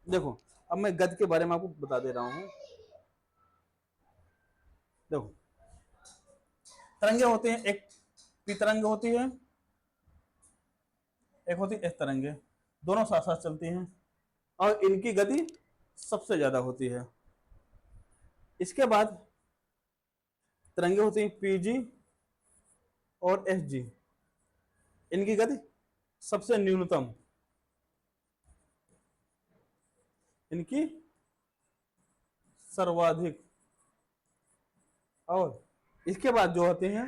देखो, अब मैं गति के बारे में आपको बता दे रहा हूं। देखो, तरंगे होते हैं, एक पी तरंग होती है, एक होती है एस तरंगे, दोनों साथ साथ चलती हैं और इनकी गति सबसे ज्यादा होती है। इसके बाद तरंगे होती हैं पीजी और एसजी, इनकी गति सबसे न्यूनतम, इनकी सर्वाधिक। और इसके बाद जो होते हैं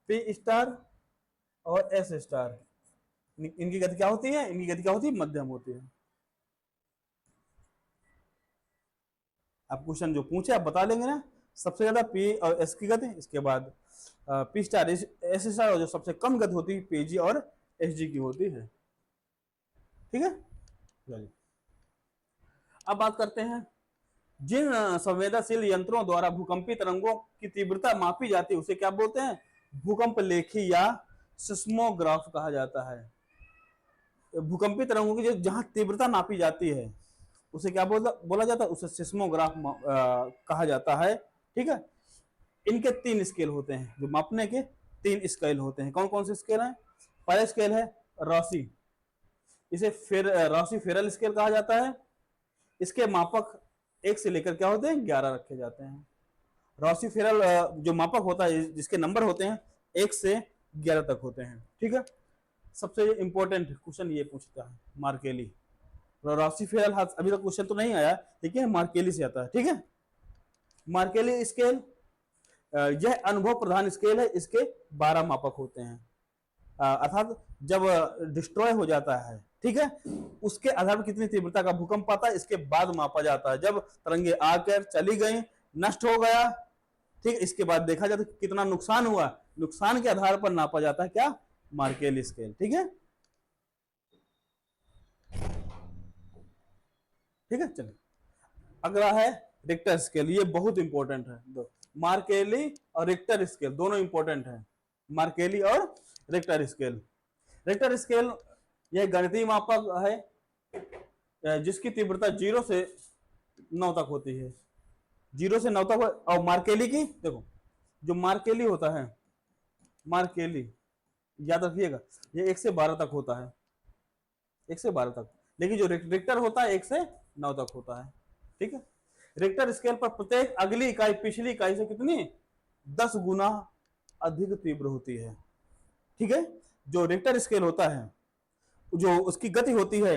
पी स्टार और एस स्टार, इनकी गति क्या होती है, इनकी गति क्या होती है, मध्यम होती है। आप क्वेश्चन जो पूछे आप बता लेंगे ना, सबसे ज्यादा पी और एस की गति, इसके बाद पी स्टार एस स्टार, और जो सबसे कम गति होती है पीजी और एस जी की होती है। ठीक है, चलिए अब बात करते हैं जिन संवेदनशील यंत्रों द्वारा भूकंपी तरंगों की तीव्रता मापी जाती है उसे क्या बोलते हैं, भूकंप लेखी या सिस्मोग्राफ कहा जाता है। भूकंपी तरंगों की जो जहां तीव्रता मापी जाती है उसे क्या बोला जाता है, उसे सिस्मोग्राफ कहा जाता है। ठीक है, इनके 3 स्केल होते हैं, जो मापने के 3 स्केल होते हैं। कौन कौन से स्केल हैं? पहला स्केल है रॉसी, इसे फिर रॉसी फेरल स्केल कहा जाता है। इसके मापक 1 से लेकर क्या होते हैं, 11 रखे जाते हैं। रॉसी फेरल जो मापक होता है, जिसके नंबर होते हैं 1 से 11 तक होते हैं। ठीक है, सबसे इंपॉर्टेंट क्वेश्चन ये पूछता है मार्केली। रॉसी फेरल अभी तक क्वेश्चन तो नहीं आया, लेकिन मार्केली से आता है। ठीक है, मार्केली स्केल यह अनुभव प्रधान स्केल है, इसके 12 मापक होते हैं। अर्थात जब डिस्ट्रॉय हो जाता है, ठीक है, उसके आधार पर कितनी तीव्रता का भूकंप आता है, इसके बाद मापा जाता है। जब तरंगे आकर चली गई, नष्ट हो गया, ठीक, इसके बाद देखा जाता है कितना नुकसान हुआ, नुकसान के आधार पर नापा जाता है क्या, मार्केली स्केल। ठीक है, ठीक है, चलिए अगला है रिक्टर स्केल। ये बहुत इंपॉर्टेंट है। दो मार्केली और रिक्टर स्केल दोनों इंपॉर्टेंट है, मार्केली और रिक्टर स्केल। रिक्टर स्केल यह गणितीय मापक है जिसकी तीव्रता 0 से 9 तक होती है, 0 से 9 तक। और मार्केली की देखो, जो मार्केली होता है, मार्केली याद रखिएगा, ये 1 से 12 तक होता है, 1 से 12 तक। लेकिन जो रिक्टर होता है 1 से 9 तक होता है। ठीक है, रिक्टर स्केल पर प्रत्येक अगली इकाई पिछली इकाई से कितनी, 10 गुना अधिक तीव्र होती है। ठीक है, जो रिक्टर स्केल होता है, जो उसकी गति होती है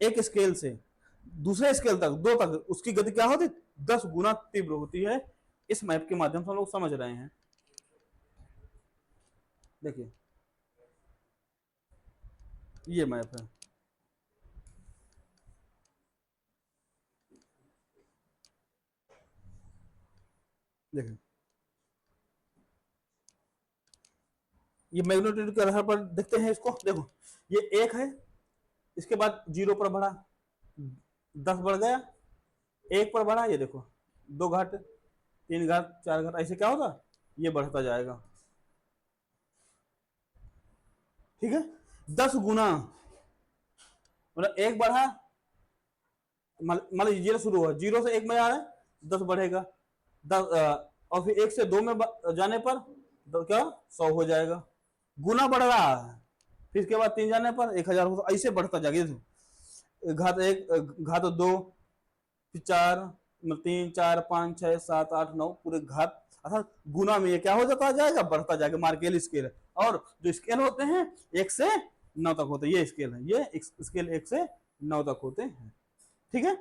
एक स्केल से दूसरे स्केल तक, 2 तक, उसकी गति क्या होती है, 10 गुना तीव्र होती है। इस मैप के माध्यम से हम लोग समझ रहे हैं। देखिए ये मैप है, देखिए ये मैग्नीट्यूड के आधार पर देखते हैं इसको। देखो ये 1 है, इसके बाद 0 पर बढ़ा, 10 बढ़ गया, 1 पर बढ़ा, ये देखो 2 घाट, 3 घाट, 4 घाट, ऐसे क्या होगा, ये बढ़ता जाएगा। ठीक है, 10 गुना, मतलब 1 बढ़ा, मान लीजिए 0 शुरू हुआ, 0 से 1 में आ रहा है, 10 बढ़ेगा, 10 और फिर 1 से 2 में जाने पर तो क्या 100 हो जाएगा, गुना बढ़ रहा है। फिर इसके बाद 3 जाने पर 1000 हो, ऐसे बढ़ता जाएगा। घात 1, घात 2, फिर 4, 3, 4, 5, 6, 7, 8, 9, पूरे घात अर्थात गुना में ये क्या हो जाता जाएगा, बढ़ता जाएगा। मार्केल स्केल है, और जो स्केल होते हैं 1 से 9 तक होते हैं, ये स्केल है, ये स्केल 1 से 9 तक होते हैं। ठीक है,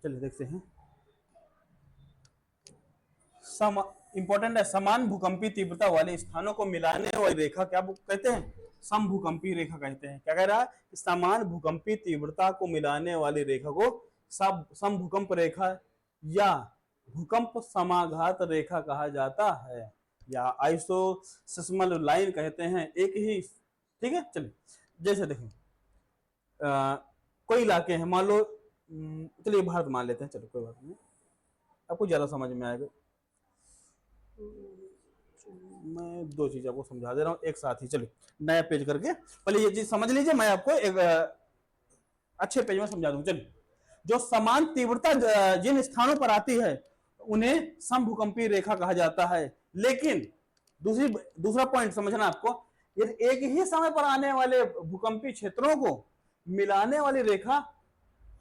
चलिए देखते हैं। इंपॉर्टेंट है, समान भूकंपी तीव्रता वाले स्थानों को मिलाने वाली रेखा क्या कहते हैं, समभूकंपी रेखा कहते हैं। क्या कह रहा है, समान भूकंपी तीव्रता को मिलाने वाली रेखा को समभूकंप रेखा या भूकंप समाघात रेखा कहा जाता है, या आइसोसिस्मल लाइन कहते हैं, एक ही। ठीक है, चलिए जैसे देखें कोई इलाके हैं, मान लो चलिए भारत मान लेते हैं, चलो कोई बात नहीं, आपको ज्यादा समझ में आएगा। मैं 2 चीज आपको समझा दे रहा हूँ एक साथ ही। चलिए नया पेज करके पहले ये चीज समझ लीजिए, मैं आपको एक अच्छे पेज में समझा दूं। चलिए, जो समान तीव्रता जिन स्थानों पर आती है उन्हें समभूकंपीय रेखा कहा जाता है। लेकिन दूसरा पॉइंट समझना आपको, यदि एक ही समय पर आने वाले भूकंपीय क्षेत्रों को मिलाने वाली रेखा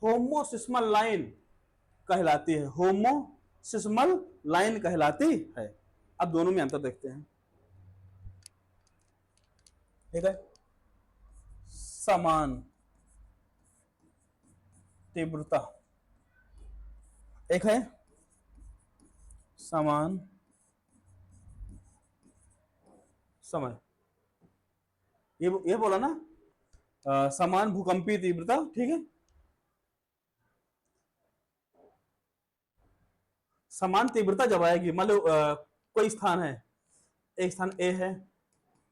होमोसिस्मल लाइन कहलाती है, होमोसिस्मल लाइन कहलाती है। अब दोनों में अंतर देखते हैं। ठीक है, समान तीव्रता एक है, समान समय, ये बोला ना, समान भूकंपीय तीव्रता। ठीक है, समान तीव्रता जब आएगी, मान लो कोई स्थान है, एक स्थान ए है,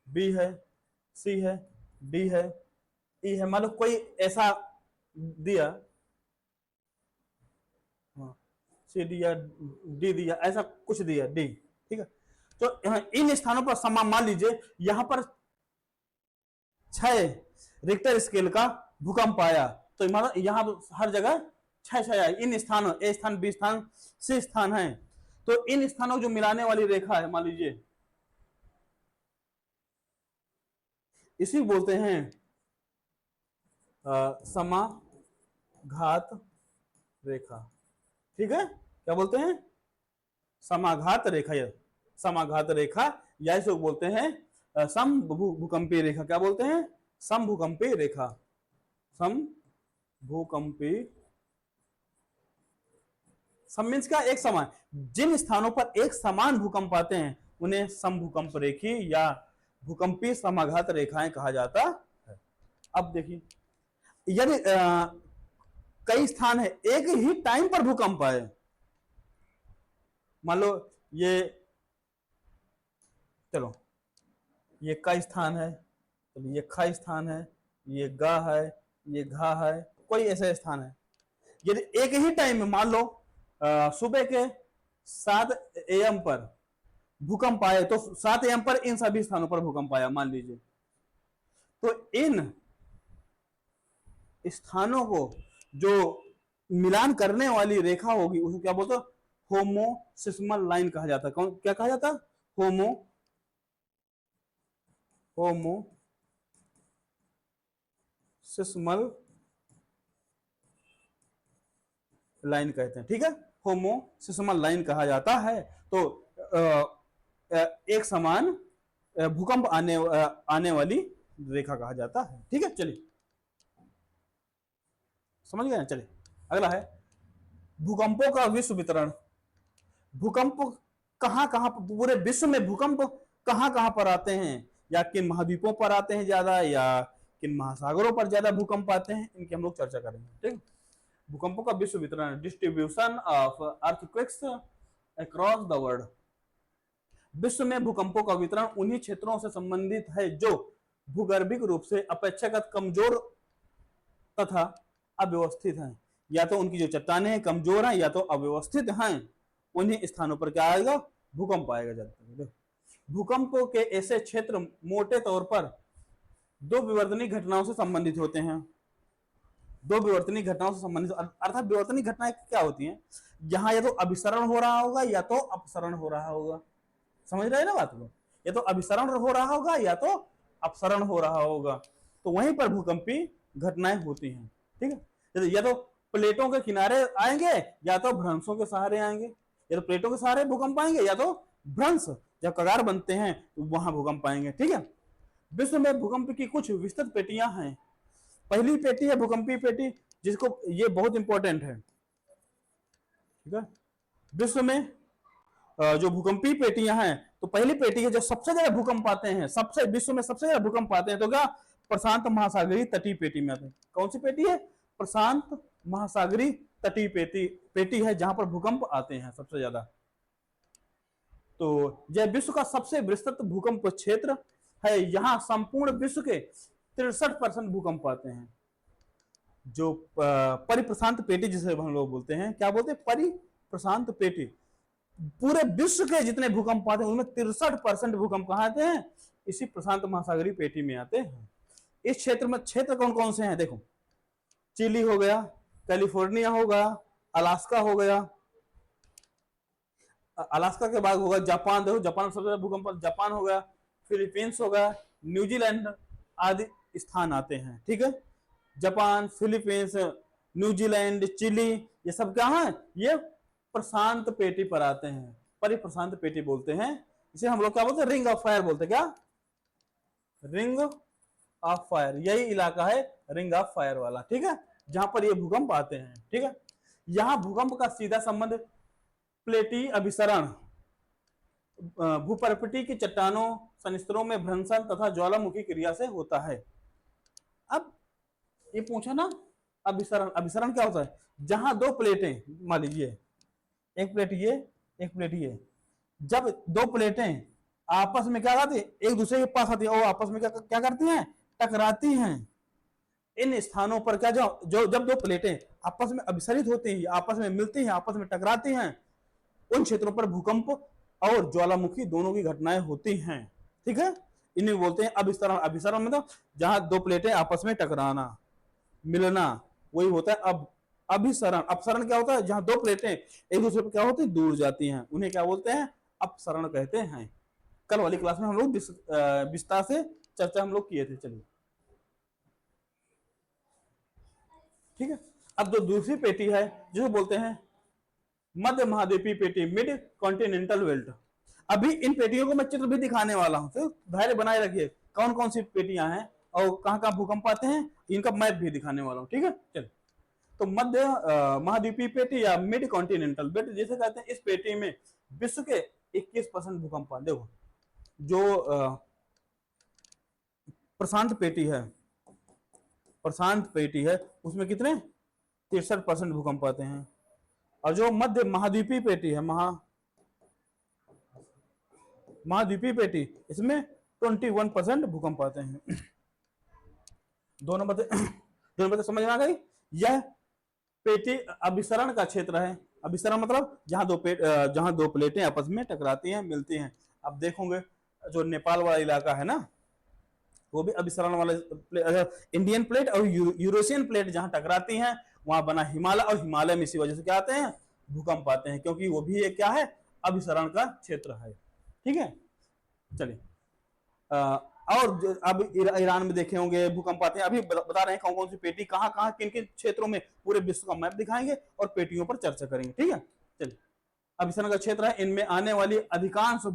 बी है, सी है, डी है, ई है, मान लो कोई ऐसा दिया, सी दिया, डी दिया, ऐसा कुछ दिया, डी। ठीक है, तो इन स्थानों पर समान, मान लीजिए यहां पर 6 रिक्टर स्केल का भूकंप आया, तो यहां हर जगह 6 आया। इन स्थानों, ए स्थान, बी स्थान, सी स्थान है, तो इन स्थानों को जो मिलाने वाली रेखा है, मान लीजिए इसी बोलते हैं समाघात रेखा। ठीक है, क्या बोलते हैं, समाघात रेखा, या समाघात रेखा, या इसको बोलते हैं सम भूकंपीय रेखा। क्या बोलते हैं, सम भूकंपीय रेखा, सम भूकंपी। सम मीन्स क्या, एक समान, जिन स्थानों पर एक समान भूकंप आते हैं उन्हें समभूकंप रेखी या भूकंपीय समाघात रेखाएं कहा जाता है। अब देखिए, यदि कई स्थान है, एक ही टाइम पर भूकंप आए, मान लो ये, चलो ये का स्थान है, चलो ये खा स्थान है, ये गा है, ये घा है, कोई ऐसा स्थान है, यदि एक ही टाइम में मान लो सुबह के 7 AM पर भूकंप आए, तो 7 AM पर इन सभी स्थानों पर भूकंप आया मान लीजिए, तो इन स्थानों को जो मिलान करने वाली रेखा होगी उसको क्या बोलते हैं, होमोसिस्मल लाइन कहा जाता है। कौन, क्या कहा जाता है, होमोसिस्मल लाइन कहते हैं। ठीक है, होमोसिस्मल लाइन कहा जाता है। तो एक समान भूकंप आने वाली रेखा कहा जाता है। ठीक है, चलिए समझ गए। चलिए अगला है भूकंपों का विश्व वितरण। भूकंप कहाँ कहाँ पूरे विश्व में भूकंप कहाँ कहाँ पर आते हैं, या किन महाद्वीपों पर आते हैं ज्यादा, या किन महासागरों पर ज्यादा भूकंप आते हैं, इनकी हम लोग चर्चा करेंगे। ठीक, भूकंपों का विश्व वितरण, distribution of earthquakes across the world. विश्व में भूकंपों का वितरण उन्हीं क्षेत्रों से संबंधित है जो भूगर्भिक रूप से अपेक्षाकृत कमजोर तथा अव्यवस्थित हैं। या तो उनकी जो चट्टानें कमजोर हैं या तो अव्यवस्थित हैं, उन्हीं स्थानों पर क्या आएगा, भूकंप आएगा ज्यादा। भूकंप के ऐसे क्षेत्र मोटे तौर पर दो विवर्तनिक घटनाओं से संबंधित होते हैं। दो विवर्तनिक घटनाओं से संबंधित, अर्थात विवर्तनिक घटनाएं क्या होती हैं, जहां या तो अभिसरण हो रहा होगा या तो अपसरण हो रहा होगा। समझ रहे हैं ना बात को, या तो अभिसरण हो रहा होगा या तो अपसरण हो रहा होगा, तो वहीं पर भूकंपी घटनाएं होती हैं। ठीक है, या तो प्लेटों के किनारे आएंगे या तो भ्रंशों के सहारे आएंगे, या तो प्लेटों के सहारे भूकंप आएंगे या तो भ्रंश, जब कगार बनते हैं तो वहां भूकंप आएंगे। ठीक है, विश्व में भूकंप की कुछ विस्तृत पेटियां हैं। पहली पेटी है भूकंपी पेटी, जिसको ये बहुत इंपॉर्टेंट है। ठीक है, विश्व में जो भूकंपी पेटियां हैं, तो पहली पेटी है जो सबसे ज्यादा भूकंप आते हैं, सबसे विश्व में सबसे ज्यादा भूकंप आते हैं, तो क्या, प्रशांत महासागरीय तटीय पेटी में आते हैं। कौन सी पेटी है, प्रशांत महासागरीय तटीय पेटी है, जहां पर भूकंप आते हैं सबसे ज्यादा। तो यह विश्व का सबसे विस्तृत भूकंप क्षेत्र है, यहाँ संपूर्ण विश्व के 63% भूकंप आते हैं। जो परिप्रशांत पेटी जिसे हम लोग बोलते हैं, क्या बोलते हैं, परिप्रशांत पेटी, पूरे विश्व के जितने भूकंप आते हैं उनमें 63% भूकंप कहाँ आते हैं, इसी प्रशांत महासागरीय पेटी में आते हैं। इस क्षेत्र में क्षेत्र कौन कौन से हैं, देखो, चिली हो गया, कैलिफोर्निया होगा, अलास्का हो गया, अलास्का के बाद होगा जापान, देखो जापान सबसे ज्यादा भूकंप, जापान हो गया, फिलीपींस हो गया, न्यूजीलैंड आदि स्थान आते हैं। ठीक है, जापान, फिलीपींस, न्यूजीलैंड, चिली, ये सब क्या है, ये प्रशांत पेटी पर आते हैं, परिप्रशांत पेटी बोलते हैं। इसे हम लोग क्या बोलते हैं, रिंग ऑफ फायर बोलते हैं। क्या, रिंग ऑफ फायर, यही इलाका है रिंग ऑफ फायर वाला। ठीक है, जहां पर ये भूकंप आते हैं। ठीक है, यहां भूकंप का सीधा संबंध प्लेटी अभिसरण, भूपर्पटी की चट्टानों संस्तरों में भ्रंशन तथा ज्वालामुखी क्रिया से होता है। अब ये पूछा ना, अभिसरण, अभिसरण क्या होता है, जहां दो प्लेटें, मान लीजिए एक प्लेट ये, एक प्लेट ये, जब दो प्लेटें आपस में क्या करती है, एक दूसरे के पास आती है और आपस में क्या करती हैं, टकराती हैं। इन स्थानों पर क्या, जो जब दो प्लेटें आपस में अभिसरित होती हैं, आपस में मिलती हैं, आपस में टकराती हैं, उन क्षेत्रों पर भूकंप और ज्वालामुखी दोनों की घटनाएं होती हैं। ठीक है, इन्हें बोलते हैं अभिसरण। अभिसरण मतलब जहां दो प्लेटें आपस में टकराना, मिलना, वही होता है अब अभिसरण। अपसरण क्या होता है, जहां दो प्लेटें एक दूसरे पर क्या होती है, दूर जाती हैं, उन्हें क्या बोलते हैं, अपसरण कहते हैं। कल वाली क्लास में हम लोग विस्तार से चर्चा हम लोग किए थे। चलिए, ठीक है, अब जो दूसरी पेटी है जिसे बोलते हैं मध्य महाद्वीपीय पेटी, मिड कॉन्टिनेंटल बेल्ट। अभी इन पेटियों को मैं चित्र भी दिखाने वाला हूं, तो धैर्य बनाए रखिए, कौन कौन सी पेटियां हैं और कहां कहां भूकंप आते हैं, इनका मैप भी दिखाने वाला हूं। ठीक है, चलिए, तो मध्य महाद्वीपीय पेटी या मिड कॉन्टिनेंटल बेल्ट जिसे कहते हैं, इस पेटी में विश्व के 21% भूकंप आते। देखो, जो प्रशांत पेटी है, प्रशांत पेटी है, उसमें कितने 63% भूकंप आते हैं, और जो मध्य महाद्वीपीय पेटी है, महाद्वीपीय पेटी, इसमें 21% भूकंप आते हैं। दोनों बातें समझ में आ गई। यह पेटी अभिसरण का क्षेत्र है। अभिसरण मतलब जहां दो प्लेटें आपस में टकराती हैं, मिलती हैं। अब देखोगे जो नेपाल वाला इलाका है ना, वो भी अभिसरण वाला, इंडियन प्लेट और यूरोशियन प्लेट जहां टकराती हैं, वहां बना हिमालय, और हिमालय में इसी वजह से क्या आते हैं, भूकंप आते हैं, क्योंकि वो भी एक क्या है, अभिसरण का क्षेत्र है। ठीक है, चलिए, और अब ईरान में देखे होंगे भूकंप आते हैं। अभी बता रहे हैं कौन कौन सी पेटी कहां कहां किन किन क्षेत्रों में, पूरे विश्व का मैप दिखाएंगे और पेटियों पर चर्चा करेंगे। ठीक है, चलिए, अभिसरण का क्षेत्र है, इनमें आने वाली अधिकांश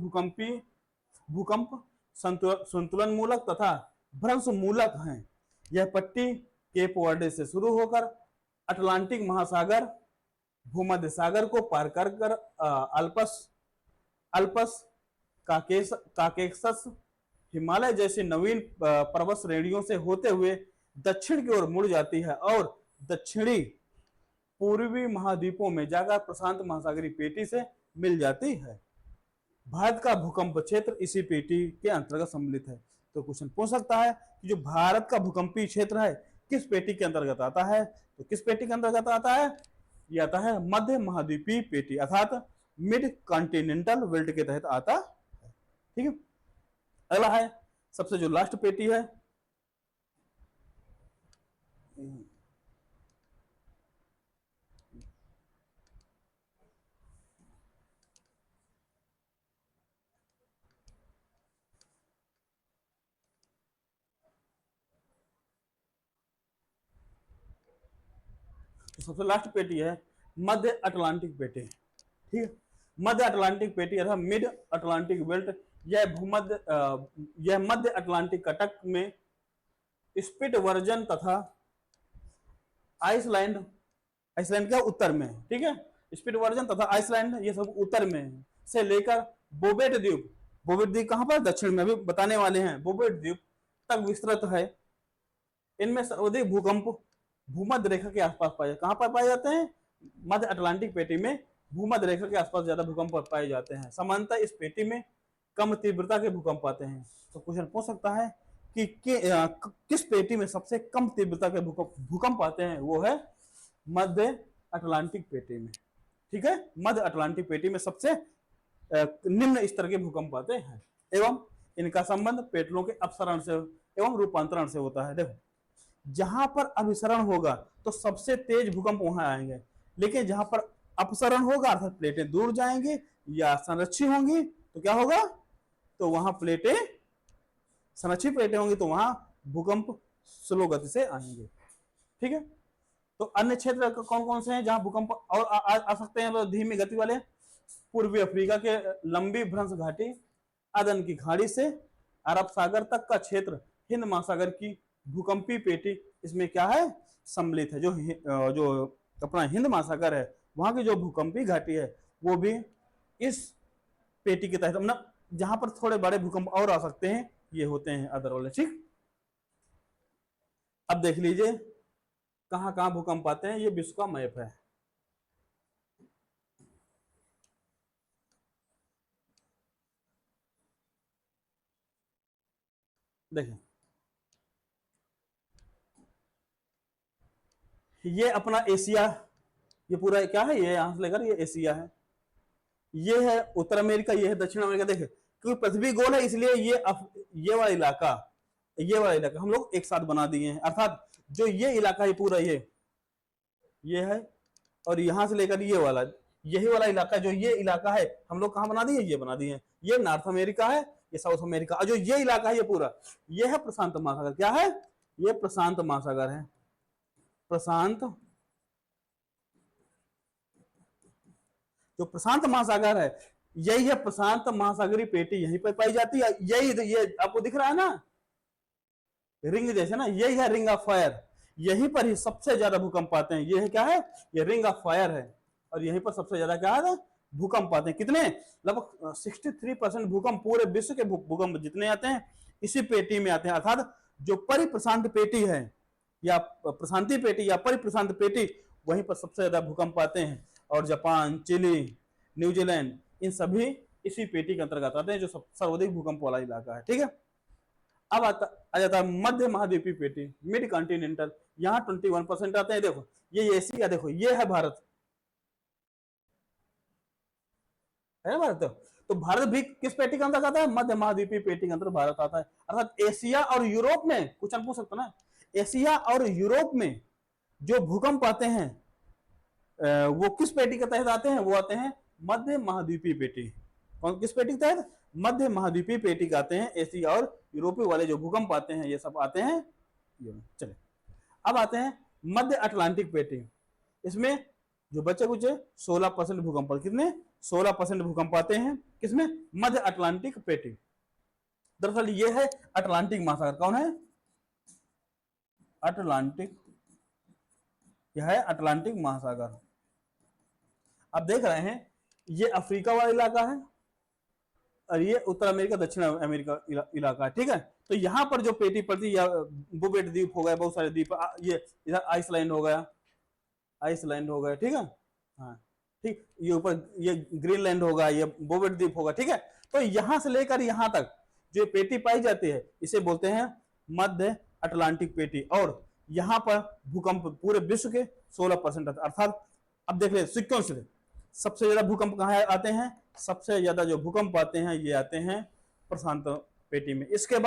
भूकंप संतुलन मूलक तथा भ्रंश मूलक हैं। यह पट्टी केप वर्डे से शुरू होकर अटलांटिक महासागर, भूमध्य सागर को पार कर अल्पस अल्पस, काकेशस, हिमालय जैसे नवीन पर्वत श्रेणियों से होते हुए दक्षिण की ओर मुड़ जाती है और दक्षिणी पूर्वी महाद्वीपों में जाकर प्रशांत महासागरीय पेटी से मिल जाती है। भारत का भूकंप क्षेत्र इसी पेटी के अंतर्गत सम्मिलित है। तो क्वेश्चन पूछ सकता है कि जो भारत का भूकंपीय क्षेत्र है किस पेटी के अंतर्गत आता है? तो किस पेटी के अंतर्गत आता है? ये आता है मध्य महाद्वीपीय पेटी अर्थात मिड कॉन्टिनेंटल बेल्ट के तहत आता है। ठीक है, अगला है सबसे जो लास्ट पेटी है, तो सबसे लास्ट पेटी है मध्य अटलांटिक पेटी। ठीक है, मध्य अटलांटिक पेटी अर्थात मिड अटलांटिक बेल्ट, यह मध्य अटलांटिक कटक में स्पिटवर्जन तथा आइसलैंड, आइसलैंड का उत्तर में, ठीक है, स्पिटवर्जन तथा आइसलैंड ये सब उत्तर में से लेकर बोबेट द्वीप, बोबेट द्वीप कहां पर? दक्षिण में, अभी बताने वाले हैं, बोबेट द्वीप तक विस्तृत है। इनमें सर्वाधिक भूकंप भूमध्य रेखा के आसपास पाए, कहां पर पाए जाते हैं? मध्य अटलांटिक पेटी में भूमध्य रेखा के आसपास ज्यादा भूकंप पाए जाते हैं। सामान्यतः इस पेटी में कम तीव्रता के भूकंप आते हैं। तो क्वेश्चन पूछ सकता है कि किस पेटी में सबसे कम तीव्रता के भूकंप आते हैं? वो है मध्य अटलांटिक पेटी में। ठीक है, मध्य अटलांटिक पेटी में सबसे निम्न स्तर के भूकंप आते हैं एवं इनका संबंध पेट्रोल के अपसरण से एवं रूपांतरण से होता है। देखो, जहां पर अभिसरण होगा तो सबसे तेज भूकंप वहां आएंगे, लेकिन जहां पर अपसरण होगा अर्थात प्लेटें दूर जाएंगी या संरक्षित होंगी तो क्या होगा? तो वहां प्लेटें, संरक्षित प्लेटें होंगी तो वहां भूकंप स्लो गति से आएंगे। ठीक है, तो अन्य क्षेत्र कौन कौन से हैं जहां भूकंप और आ सकते हैं? धीमी गति वाले, पूर्वी अफ्रीका के लंबी भ्रंश घाटी, अदन की खाड़ी से अरब सागर तक का क्षेत्र, हिंद महासागर की भूकंपीय पेटी इसमें क्या है? सम्मिलित है। जो अपना हिंद महासागर है वहां की जो भूकंपीय घाटी है वो भी इस पेटी के तहत, मतलब जहां पर थोड़े बड़े भूकंप और आ सकते हैं ये होते हैं अदर वाले। ठीक, अब देख लीजिए कहां कहां भूकंप आते हैं, ये विश्व का मैप है। देखिए, ये अपना एशिया, ये पूरा क्या है? ये यहां से लेकर ये एशिया है, ये है उत्तर अमेरिका, ये है दक्षिण अमेरिका। देखे, क्योंकि पृथ्वी गोल है इसलिए ये वाला इलाका, ये वाला इलाका हम लोग एक साथ बना दिए हैं, अर्थात जो ये इलाका है पूरा ये है, और यहां से लेकर ये वाला, यही वाला इलाका, जो ये इलाका है हम लोग कहां बना दिए? ये बना दिए हैं। ये नॉर्थ अमेरिका है, ये साउथ अमेरिका, और जो ये इलाका है ये पूरा, ये है प्रशांत महासागर। क्या है? ये प्रशांत महासागर है। प्रशांत, जो प्रशांत महासागर है यही है प्रशांत महासागरीय पेटी, यहीं पर पाई जाती है। यही ये आपको दिख रहा है ना रिंग जैसे ना, यही है रिंग ऑफ फायर, यहीं पर ही सबसे ज्यादा भूकंप आते हैं। ये है क्या है? ये रिंग ऑफ फायर है, और यहीं पर सबसे ज्यादा क्या है? भूकंप आते हैं। कितने? लगभग 63% भूकंप पूरे विश्व के भूकंप जितने आते हैं इसी पेटी में आते हैं। अर्थात जो परिप्रशांत पेटी है या प्रशांतीय पेटी या परिप्रशांत पेटी, वहीं पर सबसे ज्यादा भूकंप आते हैं। और जापान, चिली, न्यूजीलैंड, इन सभी इसी पेटी के अंतर्गत आते हैं, जो सर्वाधिक भूकंप वाला इलाका है। ठीक है, अब आ जाता है मध्य महाद्वीपीय पेटी, मिड कॉन्टिनेंटल, यहाँ 21% आते हैं। देखो, ये एशिया, देखो ये है भारत, है भारत। तो भारत भी किस पेटी के अंतर्गत आता है? मध्य महाद्वीपीय पेटी के अंतर्गत भारत आता है। अर्थात एशिया और यूरोप में, क्वेश्चन पूछ सकते ना, एशिया और यूरोप में जो भूकंप आते हैं वो किस पेटी के तहत आते हैं? वो आते हैं मध्य महाद्वीपीय पेटी। कौन किस पेटी के तहत? मध्य महाद्वीपीय पेटी के आते हैं। एशिया और यूरोपीय वाले जो भूकंप आते हैं ये सब आते हैं। चले, अब आते हैं मध्य अटलांटिक पेटी। इसमें जो बच्चे कुछ 16% भूकंप, कितने? 16% भूकंप आते हैं। किसमें? मध्य अटलांटिक पेटी। दरअसल ये है अटलांटिक महासागर। कौन है? अटलांटिक, यह है अटलांटिक महासागर। अब देख रहे हैं ये अफ्रीका वाला इलाका है, और ये उत्तर अमेरिका दक्षिण अमेरिका इलाका है, ठीक है। तो यहाँ पर जो पेटी पड़ती है, बुबेट द्वीप हो गया, बहुत सारे द्वीप, ये इधर आइसलैंड हो गया, आइसलैंड हो गया, ठीक है। हाँ ठीक, ये ऊपर ये ग्रीनलैंड होगा, ये बोवेट द्वीप होगा, ठीक है। तो यहां से लेकर यहां तक जो पेटी पाई जाती है इसे बोलते हैं मध्य अटलांटिक पेटी। और यहां पर भूकंप पूरे विश्व के 16% अर्थात अब देख ले सिक्वेंस से सबसे ज्यादा भूकंप कहाँ आते हैं, सबसे ज्यादा जो भूकंप आते हैं ये आते हैं प्रशांत पेटी में। इसके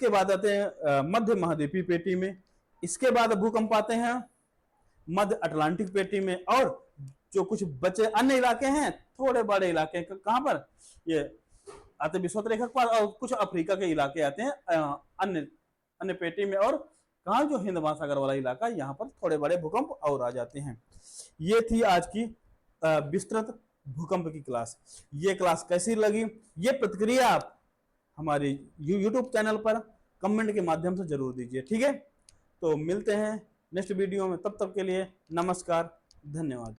बाद आते हैं मध्य महाद्वीपीय पेटी में। इसके बाद भूकंप आते हैं मध्य अटलांटिक पेटी में। और जो कुछ बचे अन्य इलाके हैं, थोड़े बड़े इलाके कहां पर ये आते विषुवत रेखा पर, और कुछ अफ्रीका के इलाके आते हैं अन्य अन्य पेटी में। और कहा जो हिंद महासागर वाला इलाका, यहाँ पर थोड़े बड़े भूकंप और आ जाते हैं। ये थी आज की विस्तृत भूकंप की क्लास। ये क्लास कैसी लगी, ये प्रतिक्रिया आप हमारे YouTube चैनल पर कमेंट के माध्यम से जरूर दीजिए, ठीक है। तो मिलते हैं नेक्स्ट वीडियो में, तब तक के लिए नमस्कार, धन्यवाद।